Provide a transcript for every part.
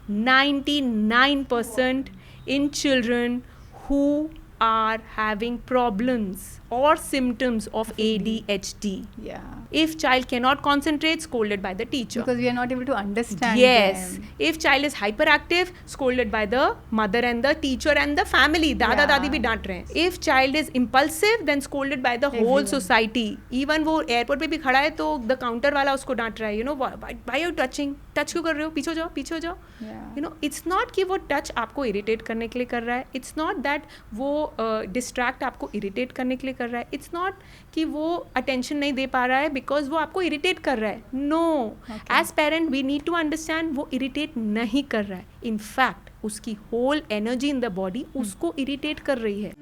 99% in children who are having problems or symptoms of ADHD. Yeah. If child cannot concentrate, scolded by the teacher. Because we are not able to understand Yes. them. If child is hyperactive, scolded by the mother and the teacher and the family. Dada Yeah. dadi bhi डांट रहे हैं. If child is impulsive, then scolded by the whole Everyone. society. Even वो airport पे भी खड़ा है तो the counter वाला उसको डांट रहा है. You know, why are you touching? Touch क्यों कर रहे हो? पीछे हो जाओ, पीछे हो जाओ. Yeah. You know, it's not कि वो touch आपको irritate करने के लिए कर रहा है. It's not that वो distract आपको irritate करने के लिए कर रहा है. It's not कि वो attention नहीं दे पा रहा है because वो आपको irritate कर रहा है. No. Okay. As parent, we need to understand वो irritate नहीं कर रहा है. In fact, उसकी whole energy in the body उसको irritate कर रही है.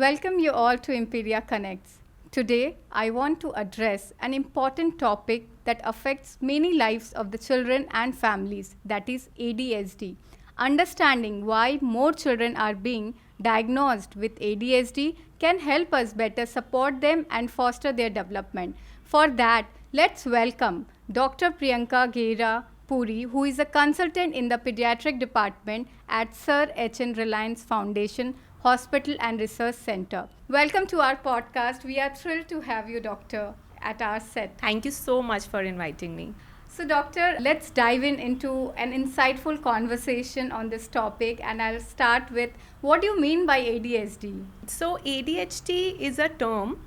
Welcome you all to Imperia Connects. Today, I want to address an important topic that affects many lives of the children and families, that is ADHD. Understanding why more children are being diagnosed with ADHD can help us better support them and foster their development. For that, let's welcome Dr. Priyanka Gera Puri, who is a consultant in the pediatric department at Sir H.N. Reliance Foundation Hospital and Research Center. Welcome to our podcast. We are thrilled to have you, Doctor, at our set. Thank you so much for inviting me. So, Doctor, let's dive into an insightful conversation on this topic, and I'll start with what do you mean by ADHD? So ADHD is a term.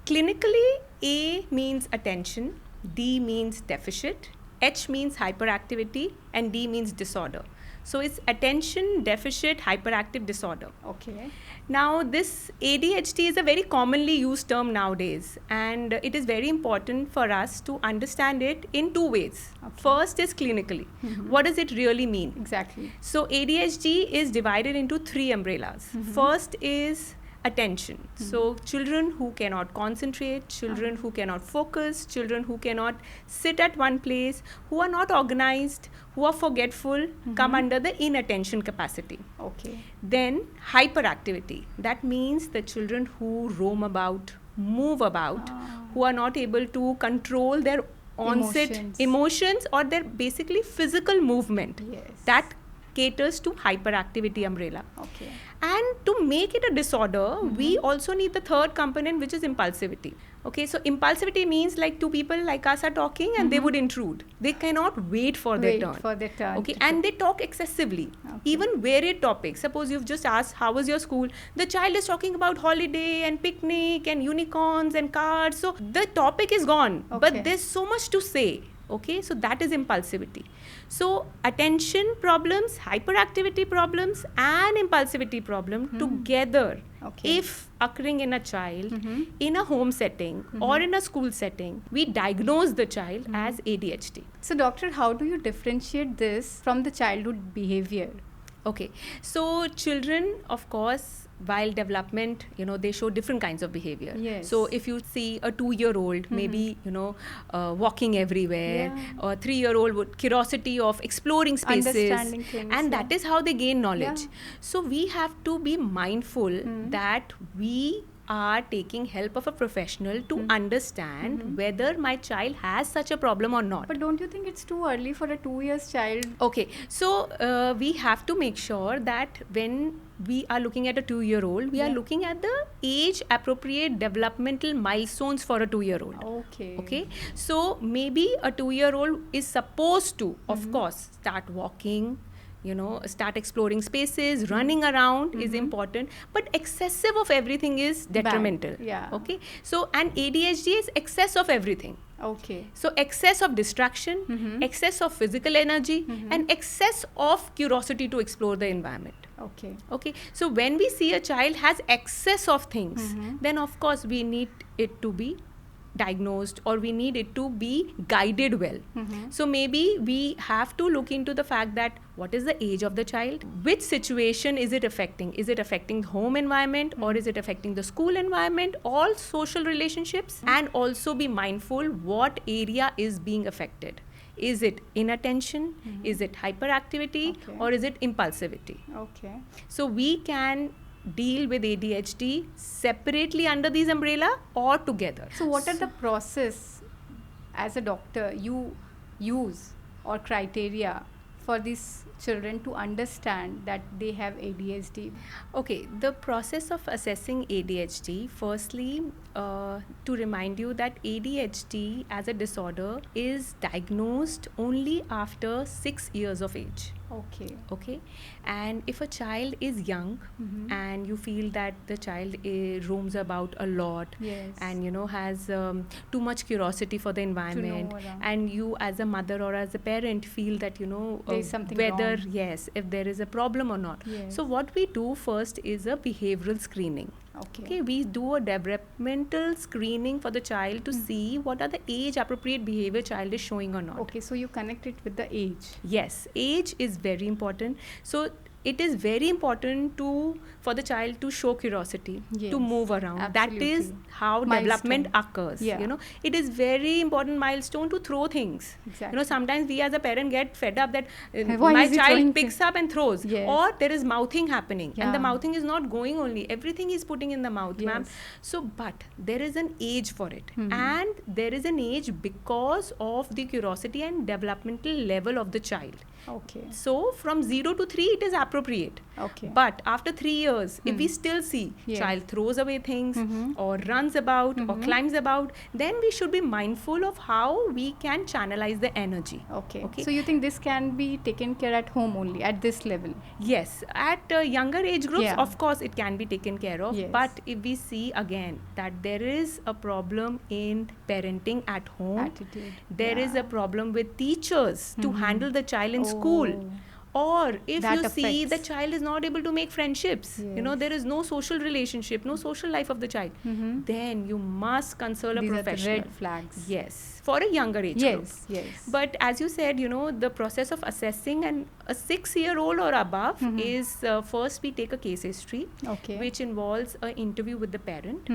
Clinically, A means attention, D means deficit, H means hyperactivity, and D means disorder. So it's attention deficit hyperactive disorder. Okay. Now this ADHD is a very commonly used term nowadays, and it is very important for us to understand it in two ways. Okay. First is clinically. What does it really mean? Exactly. So ADHD is divided into three umbrellas. First is attention. So children who cannot concentrate, children who cannot focus, children who cannot sit at one place, who are not organized, who are forgetful, come under the inattention capacity. Okay. Then hyperactivity. That means the children who roam about, move about, who are not able to control their onset emotions or their basically physical movement. Yes. That caters to hyperactivity umbrella. Okay. And to make it a disorder, we also need the third component, which is impulsivity. Okay, so impulsivity means like two people like us are talking and they would intrude. They cannot wait for their turn. For their turn. Okay, and they talk excessively. Okay. Even varied topics. Suppose you've just asked, how was your school? The child is talking about holiday and picnic and unicorns and cars. So the topic is gone, Okay. but there's so much to say. Okay, so that is impulsivity. So attention problems, hyperactivity problems and impulsivity problem together, Okay. if occurring in a child, in a home setting or in a school setting, we diagnose the child as ADHD. So, doctor, how do you differentiate this from the childhood behavior? Okay, so children, of course, while development, they show different kinds of behavior. Yes. So if you see a 2-year-old, maybe, walking everywhere, or 3-year-old with curiosity of exploring spaces. Understanding things, and that is how they gain knowledge. Yeah. So we have to be mindful that we are taking help of a professional to understand whether my child has such a problem or not. But don't you think it's too early for a 2-year child? Okay, so we have to make sure that when we are looking at a 2-year-old, we are looking at the age appropriate developmental milestones for a 2-year-old. Okay. Okay, so maybe a 2-year-old is supposed to, of course, start walking, start exploring spaces, running around is important, but excessive of everything is detrimental. Yeah. Okay, so and ADHD is excess of everything. Okay. So excess of distraction, excess of physical energy, and excess of curiosity to explore the environment. Okay. Okay, so when we see a child has excess of things, then of course we need it to be diagnosed or we need it to be guided well. So maybe we have to look into the fact that what is the age of the child, which situation is it affecting the home environment or is it affecting the school environment, all social relationships, and also be mindful what area is being affected. Is it inattention? Is it hyperactivity? Okay. Or is it impulsivity? Okay. So we can deal with ADHD separately under these umbrella or together. So what are the process as a doctor you use or criteria for these children to understand that they have ADHD? Okay, the process of assessing ADHD, firstly, to remind you that ADHD as a disorder is diagnosed only after 6 years of age. Okay. Okay, and if a child is young and you feel that the child roams about a lot, Yes. and has too much curiosity for the environment, around. and you as a mother or as a parent feel that There's something whether wrong. yes, if there is a problem or not. Yes. So what we do first is a behavioral screening. Okay, we do a developmental screening for the child to see what are the age appropriate behavior child is showing or not. Okay, so you connect it with the age. Yes, age is very important. So it is very important for the child to show curiosity, Yes, to move around. That is absolutely. how development occurs. Yeah. It is very important milestone to throw things. Exactly. Sometimes we as a parent get fed up that Why my is he throwing child things? picks up and throws, Yes. or there is mouthing happening, and the Yeah. mouthing is not going only. Everything is putting in the mouth, ma'am. Yes. So, but there is an age for it, and there is an age because of the curiosity and developmental level of the child. Okay. So from 0 to 3 it is appropriate. Okay. But after 3 years, if we still see Yes. child throws away things or runs about or climbs about, then we should be mindful of how we can channelize the energy. Okay. Okay. So you think this can be taken care at home only at this level? Yes, at younger age groups, Yeah. of course, it can be taken care of. Yes. But if we see again that there is a problem in parenting at home, Attitude. there is Yeah. a problem with teachers to handle the child in school. Or if That you see the affects. child is not able to make friendships, Yes. there is no social relationship, no social life of the child, then you must consult These a are the professional. red flags. Yes, for a younger age group. Yes. Yes. But as you said, the process of assessing a 6-year-old or above is first we take a case history, Okay. which involves an interview with the parent.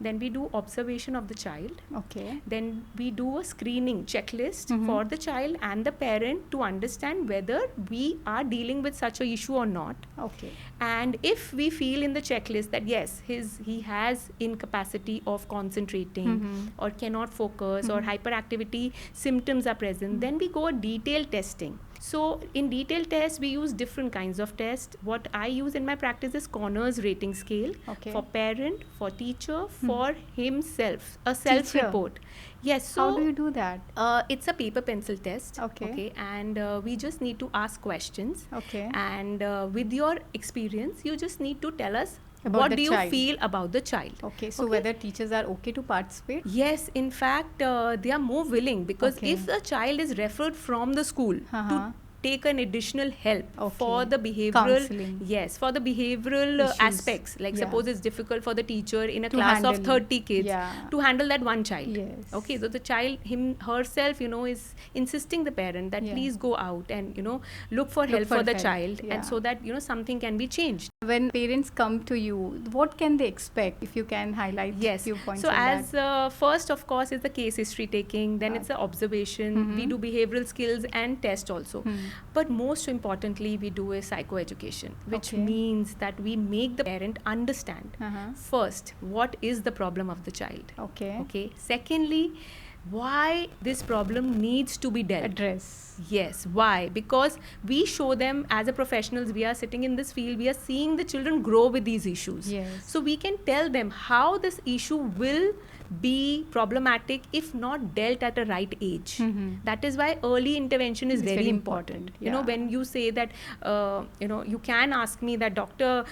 Then we do observation of the child. Okay. Then we do a screening checklist for the child and the parent to understand whether we are dealing with such a issue or not. Okay. And if we feel in the checklist that yes, he has incapacity of concentrating or cannot focus or hyperactivity symptoms are present, then we go a detailed testing. So in detailed tests, we use different kinds of tests. What I use in my practice is Connors rating scale Okay. for parent, for teacher, for himself, a self-report. Yes. So How do you do that? it's a paper pencil test. Okay. And we just need to ask questions. Okay. And with your experience, you just need to tell us About what the do you child. feel about the child. Okay. So whether teachers are okay to participate? Yes, in fact, they are more willing because Okay. if the child is referred from the school to take an additional help for Okay. the behavioral Counseling. yes, for the behavioral Issues. aspects, like Yeah. suppose it's difficult for the teacher in a To class of handle. 30 kids Yeah. to handle that one child. Yes. Okay, so the child herself is insisting the parent that Yeah. please go out and look for help for for the help. child, Yeah. and so that something can be changed. When parents come to you, what can they expect? If you can highlight Yes. few points So on as that. first, of course, is the case history taking. Then it's the observation. We do behavioral skills and test also. But most importantly, we do a psychoeducation, which Okay. means that we make the parent understand first what is the problem of the child. Okay. Okay. Secondly, why this problem needs to be dealt. Address. Yes. Why? Because we show them as a professionals, we are sitting in this field, we are seeing the children grow with these issues. Yes. So we can tell them how this issue will be problematic if not dealt at a right age. That is why early intervention is It's very very important. important, When you say that, you can ask me that doctor,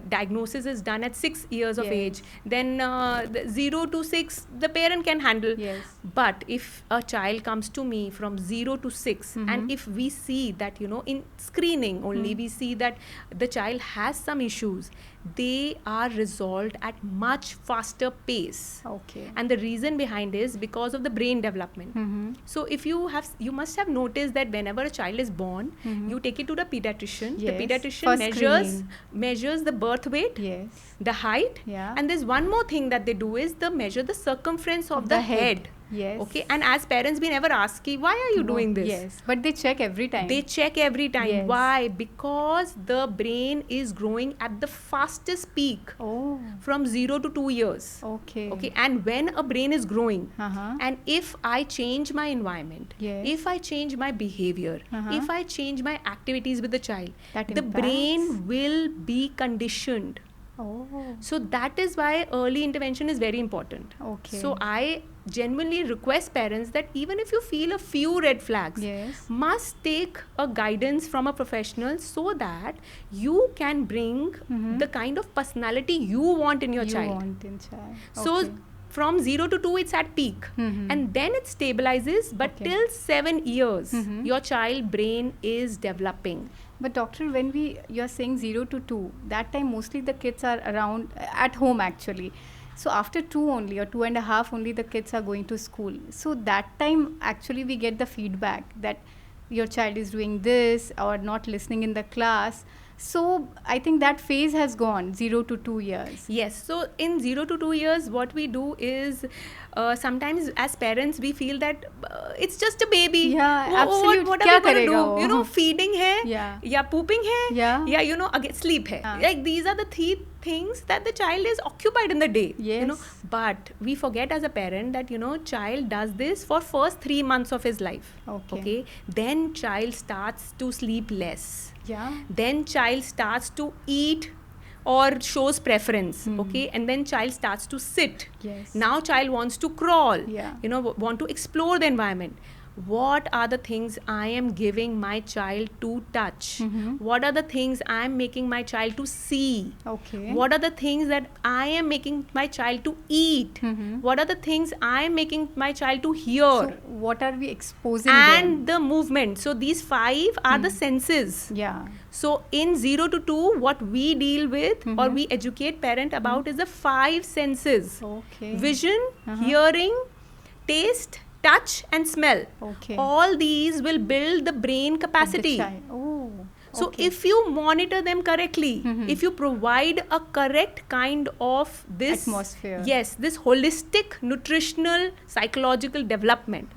diagnosis is done at 6 years of Yes. age, then the 0 to 6, the parent can handle. Yes. But if a child comes to me from 0 to 6, and if we see that, in screening only, we see that the child has some issues, they are resolved at much faster pace. Okay. And the reason behind is because of the brain development. So if you must have noticed that whenever a child is born, you take it to the pediatrician. Yes. The pediatrician For measures the birth weight, Yes. the height, Yeah. and there's one more thing that they do is they measure the circumference of the head. Yes. Okay, and as parents we never ask ki, why are you doing this? Yes, but they check every time. They check every time. Yes. Why? Because the brain is growing at the fastest peak Oh, from 0 to 2 years. okay. Okay, and when a brain is growing, Uh-huh. and if I change my environment, Yes. if I change my behavior, Uh-huh. if I change my activities with the child, That the impacts. brain will be conditioned. Oh, So that is why early intervention is very important. okay. So I genuinely request parents that even if you feel a few red flags, Yes. must take a guidance from a professional so that you can bring Mhm. the kind of personality you want in your you child. want in child. So Okay. from 0 to 2 it's at peak, Mhm. and then it stabilizes, but Okay. till 7 years Mhm. your child brain is developing. But doctor, when you're saying 0 to 2, that time mostly the kids are around at home actually. So after 2 only or 2.5 only the kids are going to school. So that time actually we get the feedback that your child is doing this or not listening in the class. So I think that phase has gone 0 to 2 years. Yes, so in 0 to 2 years what we do is sometimes as parents we feel that it's just a baby. Yeah, absolute. What Kya are we going to karega do? wo? You know, feeding hai, Yeah. ya pooping hai, Yeah. ya you know, again sleep hai. Yeah. Like these are the three things that the child is occupied in the day. You know, Yes. but we forget as a parent that you know child does this for first 3 months of his life. Okay. Then child starts to sleep less. Yeah. Then child starts to eat or shows preference. Okay, and then child starts to sit. Yes. Now child wants to crawl. Yeah. You know, want to explore the environment. What are the things I am giving my child to touch? Mhm. What are the things I am making my child to see? Okay. What are the things that I am making my child to eat? Mhm. What are the things I am making my child to hear? So what are we exposing And them? the movement. So these 5 are the senses. Yeah. So in 0 to 2, what we deal with or we educate parent about is the 5 senses. Okay. Vision, Uh-huh. hearing, taste, touch and smell. Okay. All these will build the brain Of the capacity. child. Oh. So okay. if you monitor them correctly, if you provide a correct kind of this Atmosphere. yes, this holistic nutritional psychological development,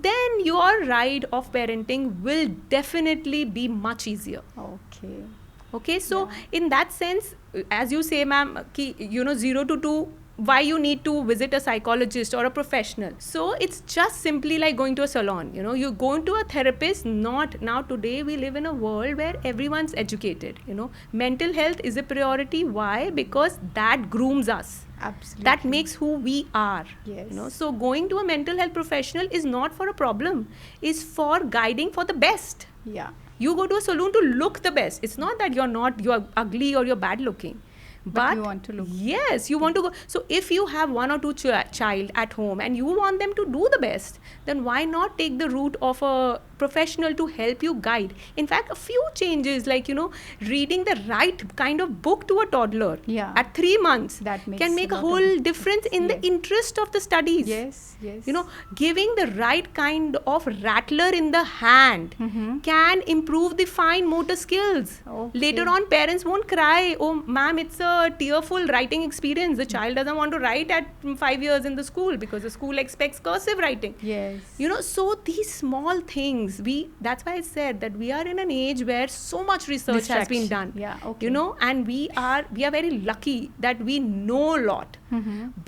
then your ride of parenting will definitely be much easier. Okay. Okay, so in that sense, as you say, ma'am, ki, you know, 0 to 2, why you need to visit a psychologist or a professional. So it's just simply like going to a salon. You know, you go into a therapist. Not now. Today we live in a world where everyone's educated. You know, mental health is a priority. Why? Because that grooms us. Absolutely. That makes who we are. Yes. You know, so going to a mental health professional is not for a problem. Is for guiding for the best. Yeah. You go to a salon to look the best. It's not that you're ugly or you're bad looking. But you want to look. Yes, you want to go. So if you have 1 or 2 child at home and you want them to do the best, then why not take the route of a professional to help you guide? In fact, a few changes like, you know, reading the right kind of book to a toddler Yeah. at 3 months That makes can make a lot of whole difference. difference in the Yes. interest of the studies. Yes. Yes. You know, giving the right kind of rattler in the hand can improve the fine motor skills. Okay. Later on, parents won't cry, oh, ma'am, it's a tearful writing experience. The child doesn't want to write at 5 years in the school because the school expects cursive writing. Yes. You know, so these small things, that's why I said that we are in an age where so much research has been Distraction. done. Yeah, okay. You know, and we are very lucky that we know a lot.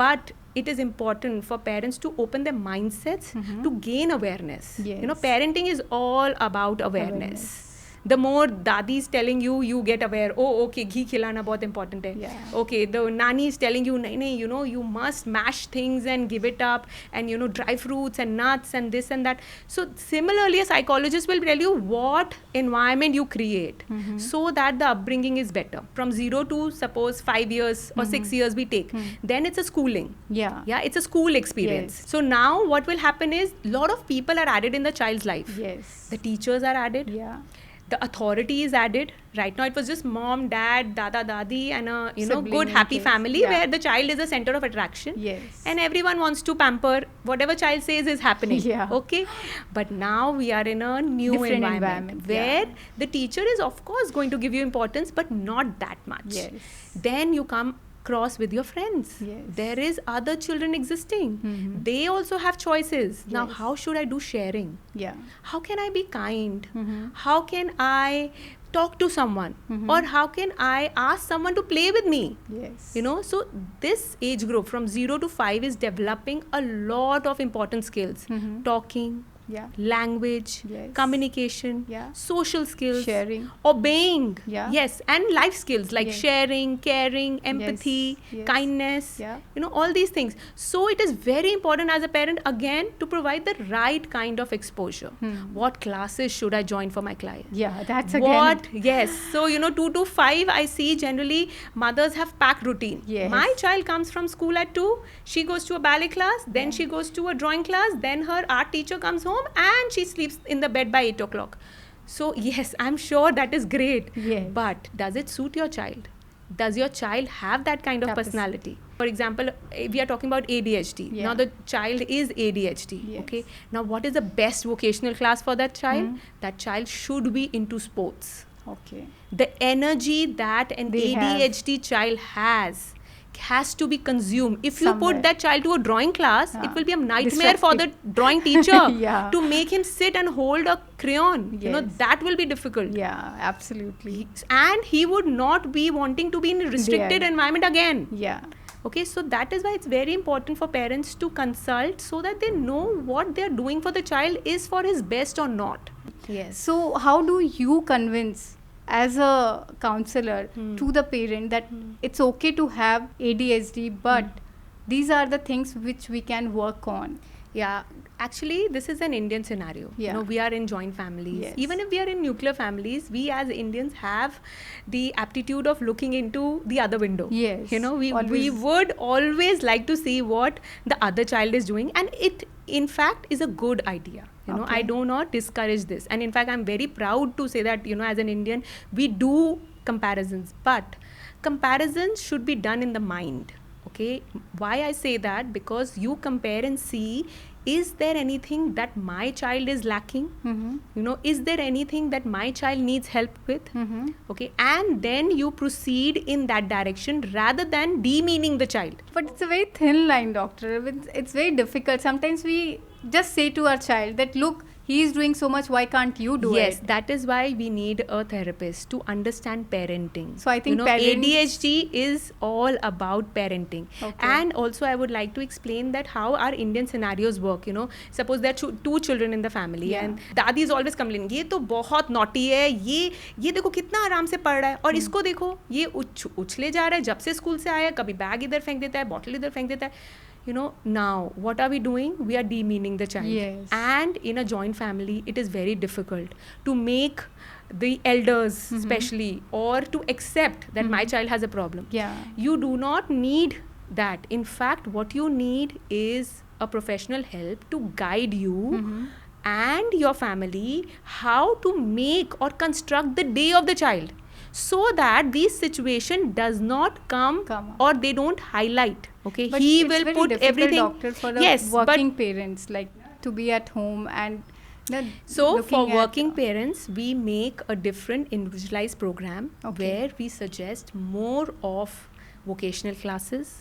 But it is important for parents to open their mindsets to gain awareness. You know, Yes. parenting is all about awareness. The more dadi is telling you, you get aware. Oh, okay, ghee khilana bahut important hai. Yeah. Okay, the nani is telling you, nahi, you know, you must mash things and give it up, and you know, dry fruits and nuts and this and that. So similarly, a psychologist will tell you what environment you create so that the upbringing is better. From 0 to suppose 5 years or 6 years we take, then it's a schooling. Yeah. Yeah, it's a school experience. Yes. So now what will happen is a lot of people are added in the child's life. Yes. The teachers are added. Yeah. The authority is added. Right now it was just mom, dad, dada, dadi and a Sibling good in happy case. family Yeah. where the child is a center of attraction. Yes. And everyone wants to pamper whatever child says is happening. Yeah. Okay. But now we are in a new Different environment where the teacher is of course going to give you importance but not that much. Yes. Then you come cross with your friends. Yes. There is other children existing. They also have choices. Now, Yes. how should I do sharing? Yeah. How can I be kind? How can I talk to someone? Or how can I ask someone to play with me? Yes. You know, so this age group from 0 to 5 is developing a lot of important skills. Talking, Yeah. language, Yes. communication, Yeah. social skills, Sharing. obeying, Yeah. yes, and life skills like Yes. sharing, caring, empathy, Yes. kindness, Yeah. you know, all these things. So it is very important as a parent, again, to provide the right kind of exposure. What classes should I join for my client? Yeah, that's again. What? Yes. So, you know, 2 to 5, I see generally mothers have packed routine. Yes. My child comes from school at 2, she goes to a ballet class, then she goes to a drawing class, then her art teacher comes home and she sleeps in the bed by 8 o'clock. So, yes, I'm sure that is great. Yes. But does it suit your child? Does your child have that kind of personality? For example, we are talking about ADHD. Yeah. Now the child is ADHD. Yes. Okay. Now what is the best vocational class for that child? That child should be into sports. Okay. The energy that an They have. ADHD child has to be consumed. If you Somewhere. put that child to a drawing class, it will be a nightmare for the Distracting. drawing teacher Yeah. to make him sit and hold a crayon. You know, Yes. that will be difficult. Yeah, absolutely. And he would not be wanting to be in a restricted There. environment again. Yeah. Okay, so that is why it's very important for parents to consult so that they know what they're doing for the child is for his best or not. Yes. So, how do you convince as a counselor to the parent that it's okay to have ADHD, but these are the things which we can work on? Yeah, actually, this is an Indian scenario. Yeah. You know, we are in joint families. Yes. Even if we are in nuclear families, we as Indians have the aptitude of looking into the other window. Yes, You know, we always. would always like to see what the other child is doing, and it, in fact, is a good idea. You know, I Okay. do not discourage this. And in fact, I'm very proud to say that, you know, as an Indian, we do comparisons. But comparisons should be done in the mind. Okay, why I say that? Because you compare and see, is there anything that my child is lacking? You know, is there anything that my child needs help with? Okay, and then you proceed in that direction rather than demeaning the child. But it's a very thin line, doctor. It's very difficult. Sometimes we just say to our child that, look, he is doing so much, why can't you do Yes, it? that is why we need a therapist to understand parenting. So I think you know, parents- ADHD is all about parenting. Okay. And also I would like to explain that how our Indian scenarios work. You know, suppose there are two children in the family, Yeah. and daddy is always complaining, ये तो बहुत naughty है, ये देखो कितना आराम से पढ़ रहा है, और इसको देखो ये उछले जा रहा है, जब से स्कूल से आया कभी बैग इधर फेंक देता है, बॉटल इधर फेंक देता है. You know, now what are we doing? We are demeaning the child. Yes. And in a joint family, it is very difficult to make the elders, especially, or to accept that my child has a problem. Yeah. You do not need that. In fact, what you need is a professional help to guide you and your family how to make or construct the day of the child, so that this situation does not come Come up. or they don't highlight. Okay, But he it's will very put difficult, everything. doctor, for the yes, working but parents, like to be at home and so for looking at- working parents, we make a different individualized program Okay. where we suggest more of vocational classes.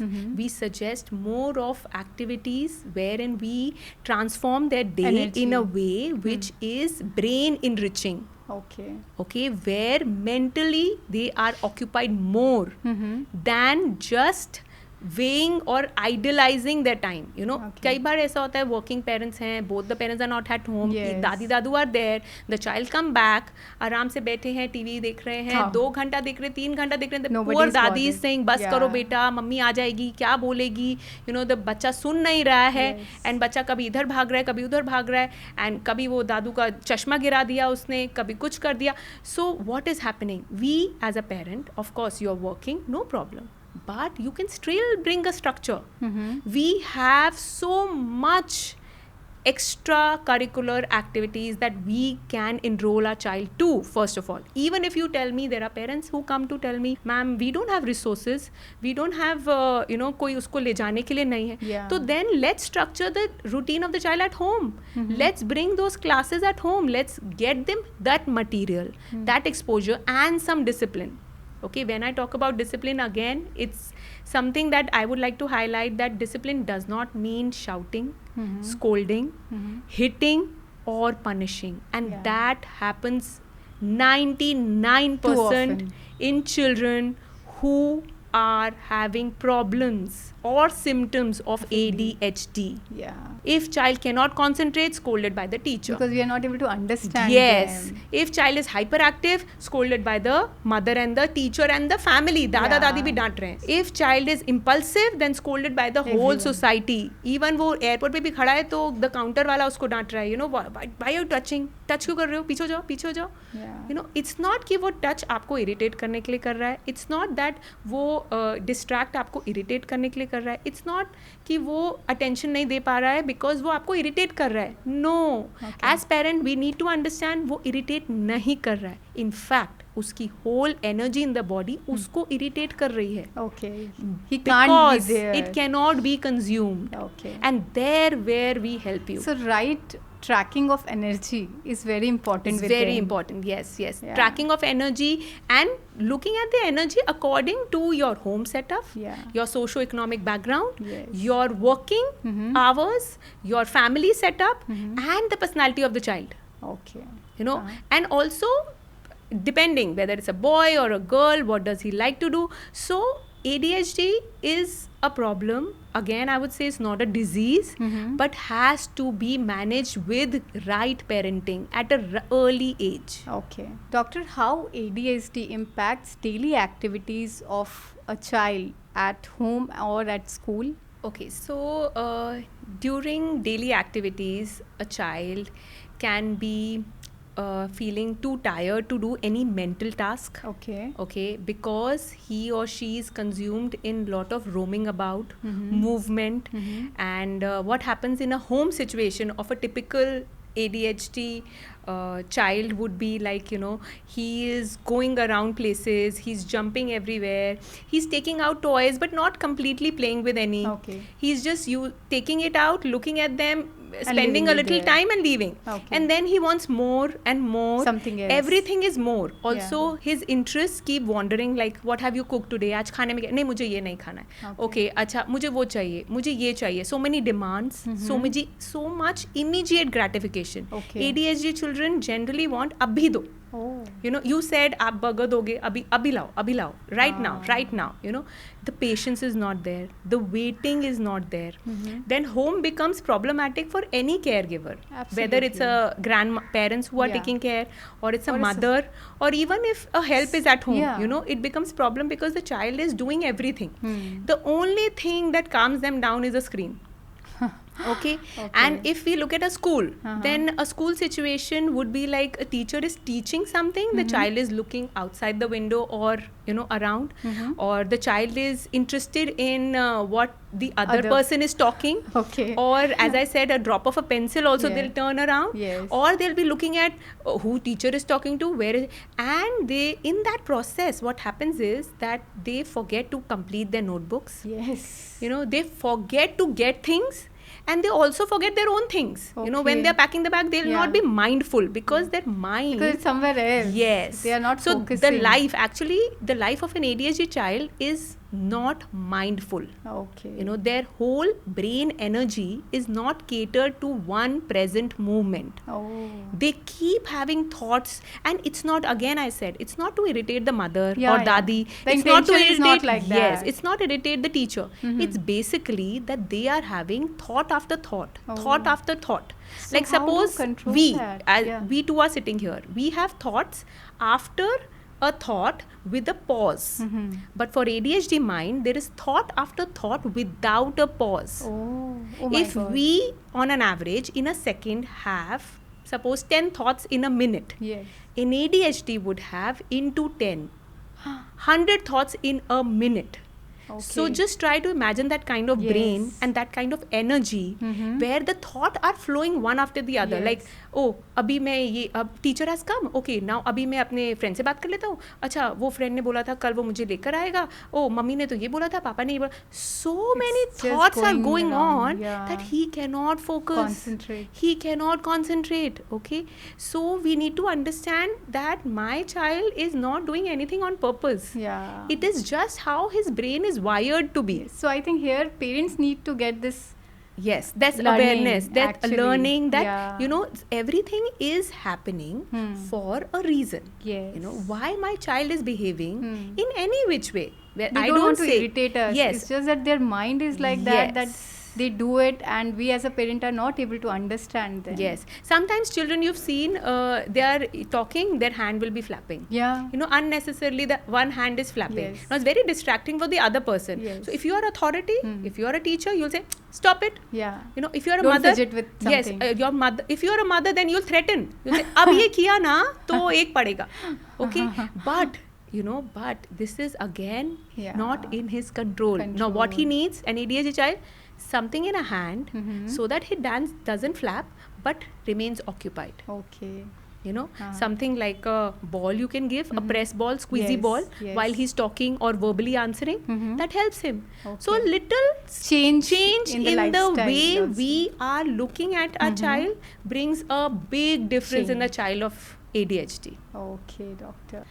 We suggest more of activities wherein we transform their day Energy. in a way which is brain enriching. Okay. Okay, where mentally they are occupied more than just weighing or idealizing their time. You know, Okay. कई बार ऐसा होता है, working parents हैं, both the parents are not at home, Yes. दादी दादू are there, the child come back, आराम से बैठे हैं, टीवी देख रहे हैं, हाँ. 2 घंटा देख रहे हैं, 3 घंटा देख रहे हैं, the Nobody poor is दादी is bothered. saying बस Yeah. करो बेटा, मम्मी आ जाएगी, क्या बोलेगी, you know, the बच्चा सुन नहीं रहा है, Yes. and बच्चा कभी इधर भाग रहा है, कभी उधर भाग रहा है, and कभी वो दादू का चश्मा गिरा दिया उसने, कभी कुछ कर दिया. So what is happening? We as a parent, of course you are working, no problem, but you can still bring a structure. We have so much extracurricular activities that we can enroll our child to. First of all, even if you tell me, there are parents who come to tell me, ma'am, we don't have resources, we don't have कोई उसको ले जाने के लिए नहीं है. Yeah. So then let's structure the routine of the child at home. Let's bring those classes at home. Let's get them that material, that exposure and some discipline. Okay, when I talk about discipline, again, it's something that I would like to highlight, that discipline does not mean shouting, scolding, hitting, or punishing. And Yeah. that happens 99% Too often. in children who are having problems or symptoms of ADHD. Yeah. If child cannot concentrate, scolded by the teacher. Because we are not able to understand Yes. them. If child is hyperactive, scolded by the mother and the teacher and the family. Dada Yeah. dadi bhi डांट रहे हैं. If child is impulsive, then scolded by the whole Everyone. society. Even वो airport पे भी खड़ा है तो the counter वाला उसको डांट रहा है. You know, why are you touching? Touch क्यों कर रहे हो? पीछे हो जाओ, पीछे हो जाओ. Yeah. You know, it's not कि वो touch आपको irritate करने के लिए कर रहा है. It's not that वो distract आपको irritate करने के लिए कर रहा है. It's not कि वो attention नहीं दे पा रहा है because वो आपको irritate कर रहा है. No. Okay. As parent, we need to understand वो irritate नहीं कर रहा है. In fact, उसकी whole energy in the body उसको irritate कर रही है. Okay. He can't Because be there. it cannot be consumed. Okay. And there where we help you. So right tracking of energy is very important. It's with very them. important. Yes. Yeah. Tracking of energy and looking at the energy according to your home setup, Yeah. your socio-economic background, Yes. your working hours, your family setup, and the personality of the child. Okay. You know, and also depending whether it's a boy or a girl, what does he like to do. So ADHD is a problem. Again, I would say it's not a disease, but has to be managed with right parenting at a early age. Okay. Doctor, how ADHD impacts daily activities of a child at home or at school? Okay, so during daily activities, a child can be feeling too tired to do any mental task. Okay. Because he or she is consumed in lot of roaming about, movement, and what happens in a home situation of a typical ADHD child would be like, you know, he is going around places, he's jumping everywhere, he's taking out toys but not completely playing with any. Okay. He's just taking it out, looking at them, spending leaving a it little there. time and leaving. Okay. And then he wants more and more. Something else. Everything is more. Also, his interests keep wandering, like, what have you cooked today? आज खाने में क्या? नहीं, मुझे ये नहीं खाना है. Okay, अच्छा, मुझे वो चाहिए, मुझे ये चाहिए. So many demands, so much immediate gratification. Okay. ADHD children generally want अभी दो. Oh. You know, you said आप बर्गर दोगे, अभी लाओ, right now, you know, the patience is not there, the waiting is not there. Then home becomes problematic for any caregiver. Absolutely. Whether it's a grandparents who are taking care, or it's a mother, or even if a help is at home, you know, it becomes problem because the child is doing everything. The only thing that calms them down is a screen. Okay. And if we look at a school, then a school situation would be like a teacher is teaching something, the child is looking outside the window or, you know, around, or the child is interested in what the other person is talking. Okay. Or as I said, a drop of a pencil also they'll turn around. Yes. Or they'll be looking at who teacher is talking to, where is, and they, in that process, what happens is that they forget to complete their notebooks. Yes. You know, they forget to get things, and they also forget their own things. You know, when they're packing the bag, they'll not be mindful because their mind... Because it's somewhere else. Yes. They are not so focusing. the life of an ADHD child is not mindful. Okay. You know, their whole brain energy is not catered to one present movement. Oh. They keep having thoughts, and it's not, again I said, it's not to irritate the mother or Yeah. dadi. The It's not to intention is irritate, not like yes, that. it's not irritate the teacher. It's basically that they are having thought after thought, thought after thought. So Like how do you suppose control we, that? we two are sitting here, we have thoughts after a thought with a pause. But for ADHD mind, there is thought after thought without a pause. Oh my If God. we, on an average, in a second have, suppose 10 thoughts in a minute, Yes. an ADHD would have into 10, 100 thoughts in a minute. So Okay. just try to imagine that kind of brain Yes. and that kind of energy where the thought are flowing one after the other. Yes. Like, oh, अभी मैं ये अब teacher has come. Okay, now अभी मैं अपने friend से बात कर लेता हूँ. अच्छा, वो friend ने बोला था कल वो मुझे लेकर आएगा. Oh, मम्मी ने तो ये बोला था, पापा ने ये बोला. So many It's just thoughts are going around, on yeah. that he cannot focus. Concentrate. He cannot concentrate. Okay, so we need to understand that my child is not doing anything on purpose. Yeah. It is just how his brain is wired to be. So I think here parents need to get this. Yes, that's Learning, awareness, that actually. learning that Yeah. you know everything is happening for a reason. Yes. You know why my child is behaving in any which way. Where They I don't want to say irritate us. Yes, It's just that their mind is like that Yes. they do it, and we as a parent are not able to understand them. yes. Sometimes children you've seen they are talking, their hand will be flapping. Yeah. You know, unnecessarily the one hand is flapping. Yes. Now it's very distracting for the other person. Yes. So if you are authority, if you are a teacher, you'll say, stop it. Yeah. You know, if you are a Don't mother, fidget with yes, something. your mother. If you are a mother, then you'll threaten. You'll say, "अब ये किया ना, तो एक पड़ेगा." Okay, but you know, but this is again Yeah. not in his control. Now, what he needs, an ADHD child, something in a hand, so that he doesn't flap, but remains occupied. Okay. You know, something like a ball you can give, a press ball, squeezy Yes, ball, yes. while he's talking or verbally answering. That helps him. So Okay. little Change in the lifestyle way also. we are looking at our child brings a big difference in the child of ADHD. Okay, doctor.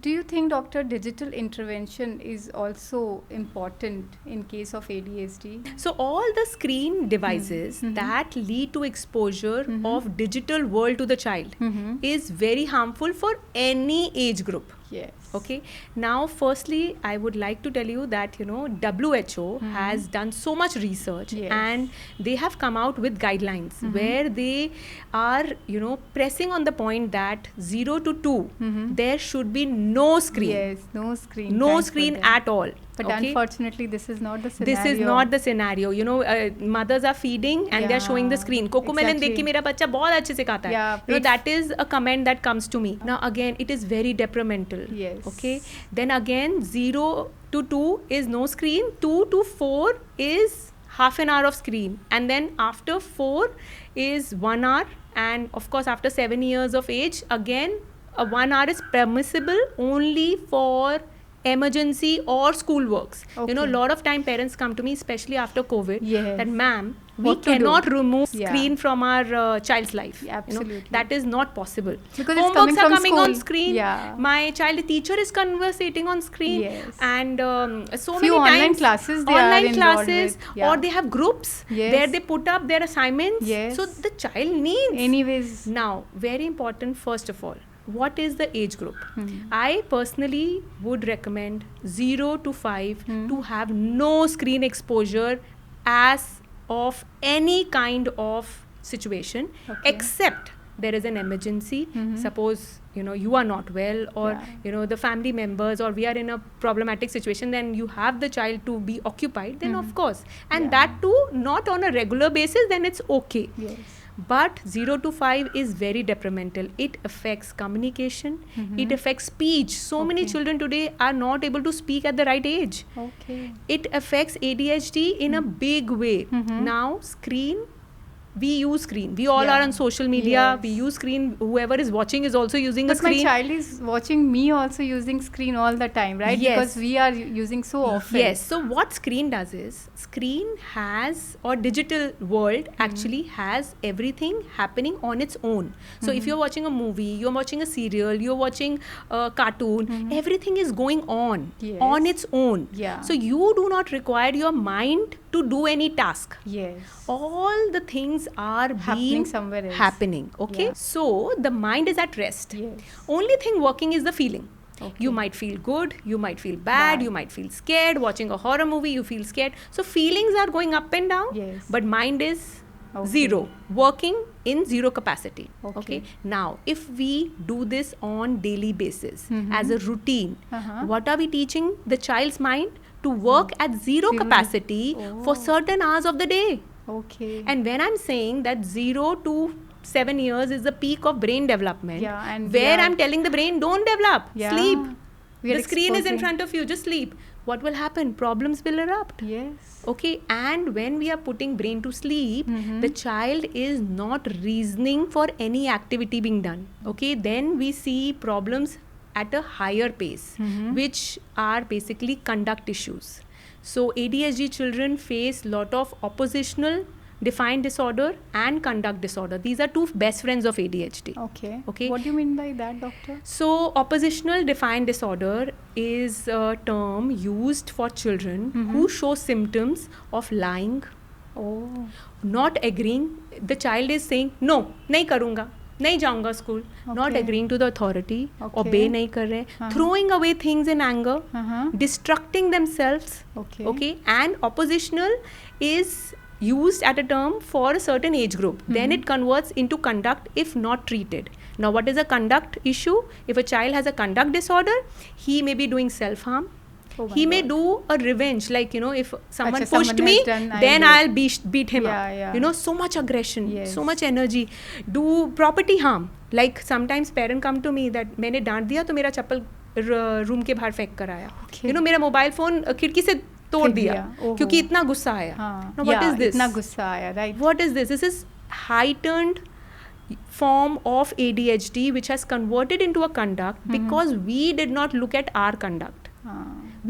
Do you think, doctor, digital intervention is also important in case of ADHD? So all the screen devices that lead to exposure of digital world to the child is very harmful for any age group. Yes. Okay, now firstly I would like to tell you that you know WHO has done so much research, Yes. and they have come out with guidelines where they are you know pressing on the point that 0 to 2 there should be no screen. Yes, no screen. No Thanks for screen that. at all. But okay? unfortunately, this is not the scenario. This is not the scenario. You know, mothers are feeding and they are showing the Yeah, screen. Cocomelon देख के exactly. मेरा बच्चा बहुत अच्छे से खाता है. Yeah, You know, it's- that is a comment that comes to me. Now again, it is very detrimental. Yes. Okay. Then again, 0 to 2 is no screen. 2 to 4 is half an hour of screen, and then after 4 is 1 hour, and of course after 7 years of age, again 1 hour is permissible only for emergency or school works. You know, a Okay. lot of time parents come to me, especially after COVID, Yes. that ma'am, we What to do? cannot remove Yeah. screen from our child's life. Yeah, absolutely. You know, that is not possible. Because it's Homeworks coming are from coming on school. screen. Yeah. My child teacher is conversating on screen. Yes. And so Few many online times classes they are online involved classes, with. Yeah. or they have groups Yes. where they put up their assignments. Yes. So the child needs. Anyways. Now, very important, first of all, what is the age group? I personally would recommend 0 to 5 to have no screen exposure as of any kind of situation, Okay. except there is an emergency. Suppose you know you are not well, or Yeah. you know the family members, or we are in a problematic situation, then you have the child to be occupied, then of course, and Yeah. that too not on a regular basis, then it's okay. Yes. But 0 to 5 is very detrimental. It affects communication, it affects speech. So many Okay. children today are not able to speak at the right age. Okay. It affects ADHD in a big way. Now, screen, we use screen. We all Yeah. are on social media. Yes. We use screen. Whoever is watching is also using a But my screen. child is watching me also using screen all the time, right? Yes. Because we are using so often. Yes. So what screen does is, screen has, or digital world actually has everything happening on its own. So if you're watching a movie, you're watching a serial, you're watching a cartoon, everything is going on Yes. on its own. Yeah. So you do not require your mind to do any task. Yes. All the things are Happening being somewhere else. happening. Okay. Yeah. So the mind is at rest. Yes. Only thing working is the feeling. Okay. You might feel good, you might feel bad, you might feel scared. Watching a horror movie, you feel scared. So feelings are going up and down, Yes. but mind is Okay. zero, working in zero capacity. Okay. Now, if we do this on daily basis as a routine, Uh-huh. what are we teaching the child's mind? To work at zero Zero. capacity for Oh. certain hours of the day. Okay. And when I'm saying that 0 to 7 years is the peak of brain development, Yeah, and where yeah. I'm telling the brain, don't develop, Yeah. sleep. We are The screen is in exposing- front of you, just sleep. what will happen? Problems will erupt. Yes. Okay, and when we are putting brain to sleep, the child is not reasoning for any activity being done. Okay, then we see problems at a higher pace, which are basically conduct issues. So ADHD children face lot of oppositional defiant disorder and conduct disorder. These are two best friends of ADHD. Okay. Okay. What do you mean by that, doctor? So oppositional defiant disorder is a term used for children who show symptoms of lying, Oh. not agreeing. The child is saying, no, नहीं करूँगा, नहीं जाऊँगा school, not Okay. agreeing to the authority, Okay. obey नहीं कर रहे, throwing away things in anger, destructing themselves. Okay. Okay, and oppositional is used at a term for a certain age group. Then it converts into conduct if not treated. Now, what is a conduct issue? If a child has a conduct disorder, he may be doing self-harm. Oh my He may God. do a revenge, like, if someone Acha, pushed someone me, has done, then I'll I'll beat him Yeah, up. yeah. So much aggression, Yes. so much energy. Do property harm. Like sometimes parents come to me that मैंने डांट दिया तो मेरा चप्पल room के बाहर फेंक कर आया. Okay. मेरा मोबाइल फोन खिड़की से तोड़ फेंक दिया दिया. ओहो. क्योंकि इतना गुस्सा आया. हाँ. Now what Yeah, is this? इतना गुस्सा आया, right? What is this? This is heightened form of ADHD which has converted into a conduct because we did not look at our conduct.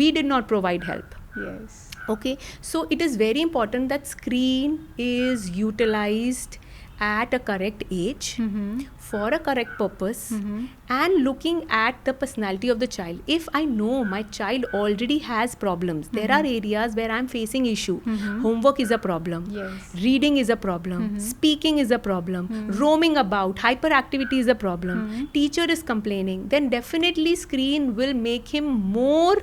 We did not provide help. Yes. Okay, so it is very important that screen is utilized at a correct age for a correct purpose and looking at the personality of the child. If I know my child already has problems, there are areas where I'm facing issue. Homework is a problem. Yes. Reading is a problem. Speaking is a problem. Roaming about, hyperactivity is a problem. Teacher is complaining. Then definitely screen will make him more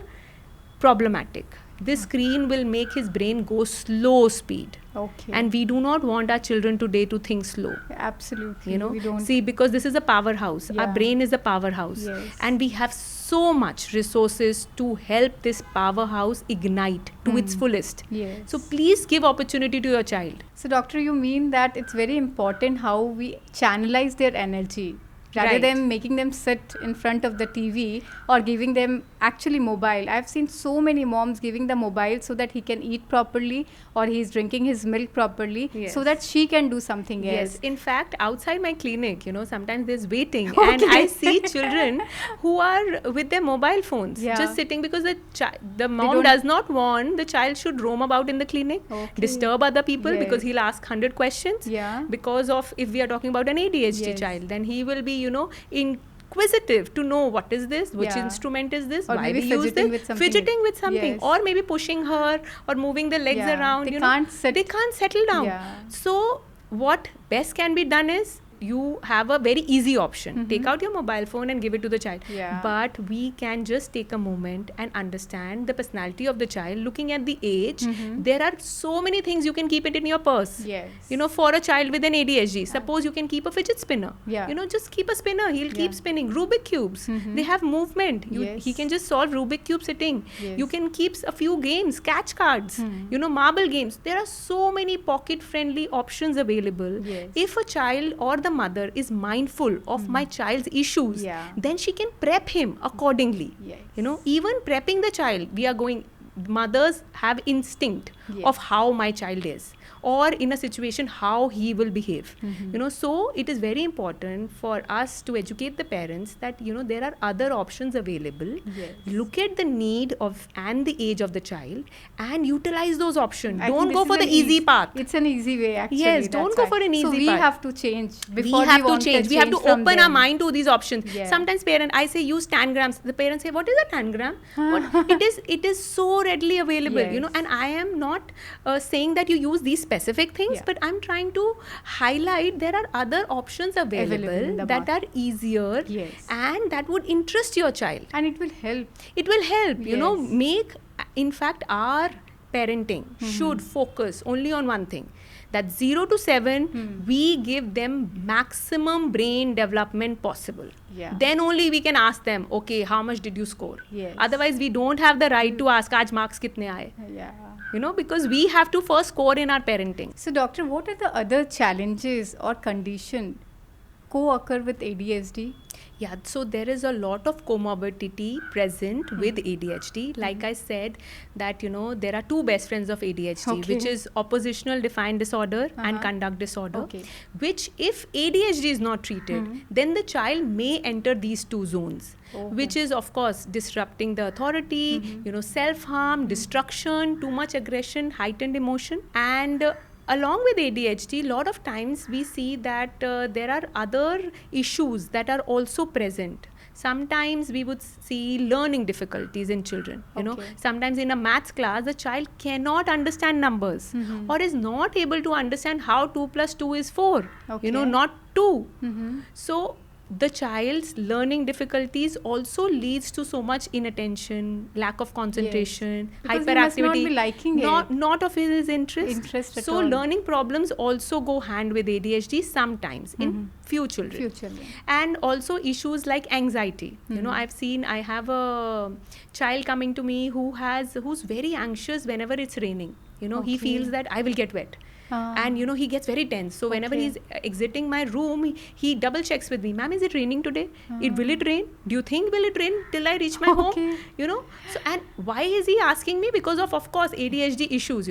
problematic. This screen will make his brain go slow speed. Okay. And we do not want our children today to think slow. Absolutely. We don't. See, because this is a powerhouse. Our Yeah. brain is a powerhouse. Yes. And we have so much resources to help this powerhouse ignite to its fullest. Yes. So please give opportunity to your child. So, doctor, you mean that it's very important how we channelize their energy rather Right. than making them sit in front of the TV or giving them actually mobile. I've seen so many moms giving the mobile so that he can eat properly or he's drinking his milk properly Yes. so that she can do something else. Yes, in fact, outside my clinic, sometimes there's waiting, and Okay. I see children who are with their mobile phones, Yeah. just sitting because the mom don't- does not want the child should roam about in the clinic, Okay. disturb other people Yes. because he'll ask 100 questions. Yeah. Because of, if we are talking about an ADHD Yes. child, then he will be, inquisitive to know what is this, which Yeah. instrument is this, Or why maybe we use fidgeting this, with something. fidgeting with something, Yes. or maybe pushing her or moving the legs Yeah. around. They can't sit. They can't settle down. Yeah. So what best can be done is you have a very easy option. Take out your mobile phone and give it to the child. Yeah. But we can just take a moment and understand the personality of the child. Looking at the age, there are so many things you can keep it in your purse. Yes. For a child with an ADHD, suppose you can keep a fidget spinner. Yeah. Just keep a spinner. He'll keep Yeah. spinning. Rubik cubes. They have movement. Yes. He can just solve Rubik cube sitting. Yes. You can keep a few games, catch cards, marble games. There are so many pocket-friendly options available. Yes. If a child or the mother is mindful of my child's issues, Yeah. then she can prep him accordingly. Yes. Even prepping the child, mothers have instinct Yes. of how my child is, or in a situation how he will behave. So it is very important for us to educate the parents that there are other options available. Yes. Look at the need of and the age of the child and utilize those options. I think Don't this go is for the an easy path. It's an easy way, actually. Yes, don't that's go why. for an So easy we path. have to change before We have to want change. We have to from open our them. mind to these options. Yeah. Sometimes I say use tangrams. The parents say, what is a tangram? It is so readily available. Yes. And I am not saying that you use these specific things, Yeah. but I'm trying to highlight there are other options Available available in the that are easier Yes. and that would interest your child. And it will help. It will help, Yes. in fact, our parenting should focus only on one thing. That 0 to 7, we give them maximum brain development possible. Yeah. Then only we can ask them, okay, how much did you score? Yes. Otherwise, we don't have the right to ask, aaj marks kitne aaye? Yeah. Because we have to first score in our parenting. So, doctor, what are the other challenges or condition co-occur with ADHD? Yeah, so there is a lot of comorbidity present with ADHD. Like I said, that there are two best friends of ADHD, which is oppositional defiant disorder and conduct disorder. Which, if ADHD is not treated, then the child may enter these two zones. Which is, of course, disrupting the authority, self-harm, destruction, too much aggression, heightened emotion, and along with ADHD, a lot of times we see that there are other issues that are also present. Sometimes we would see learning difficulties in children. Sometimes in a maths class, the child cannot understand numbers or is not able to understand how 2 plus 2 is 4. Not 2. So the child's learning difficulties also leads to so much inattention, lack of concentration, hyperactivity, not of his interest. So learning problems also go hand with ADHD sometimes in few children. And also issues like anxiety. I have a child coming to me who's very anxious whenever it's raining. He feels that I will get wet. And he gets very tense. So whenever he's exiting my room, he double checks with me, ma'am, is it raining today? Will it rain? Do you think will it rain till I reach my home? So, and why is he asking me? Because of course ADHD issues.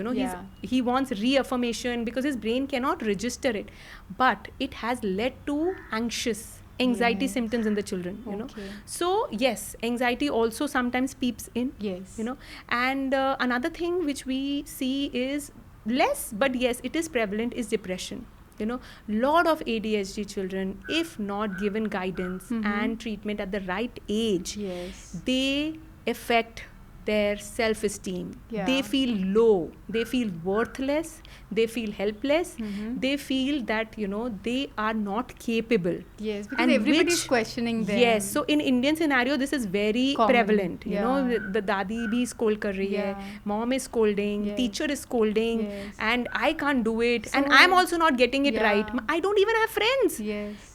He wants reaffirmation because his brain cannot register it, but it has led to anxiety symptoms in the children. So yes, anxiety also sometimes peeps in. And another thing which we see is less, but yes, it is prevalent, is depression. Lot of ADHD children, if not given guidance and treatment at the right age, they affect their self-esteem. They feel low, they feel worthless, they feel helpless, they feel that they are not capable. Because everybody is questioning them. So in Indian scenario this is very prevalent. The dadi bhi scold kar rahi hai, mom is scolding, teacher is scolding, and I can't do it, so, and I'm also not getting it right. I don't even have friends.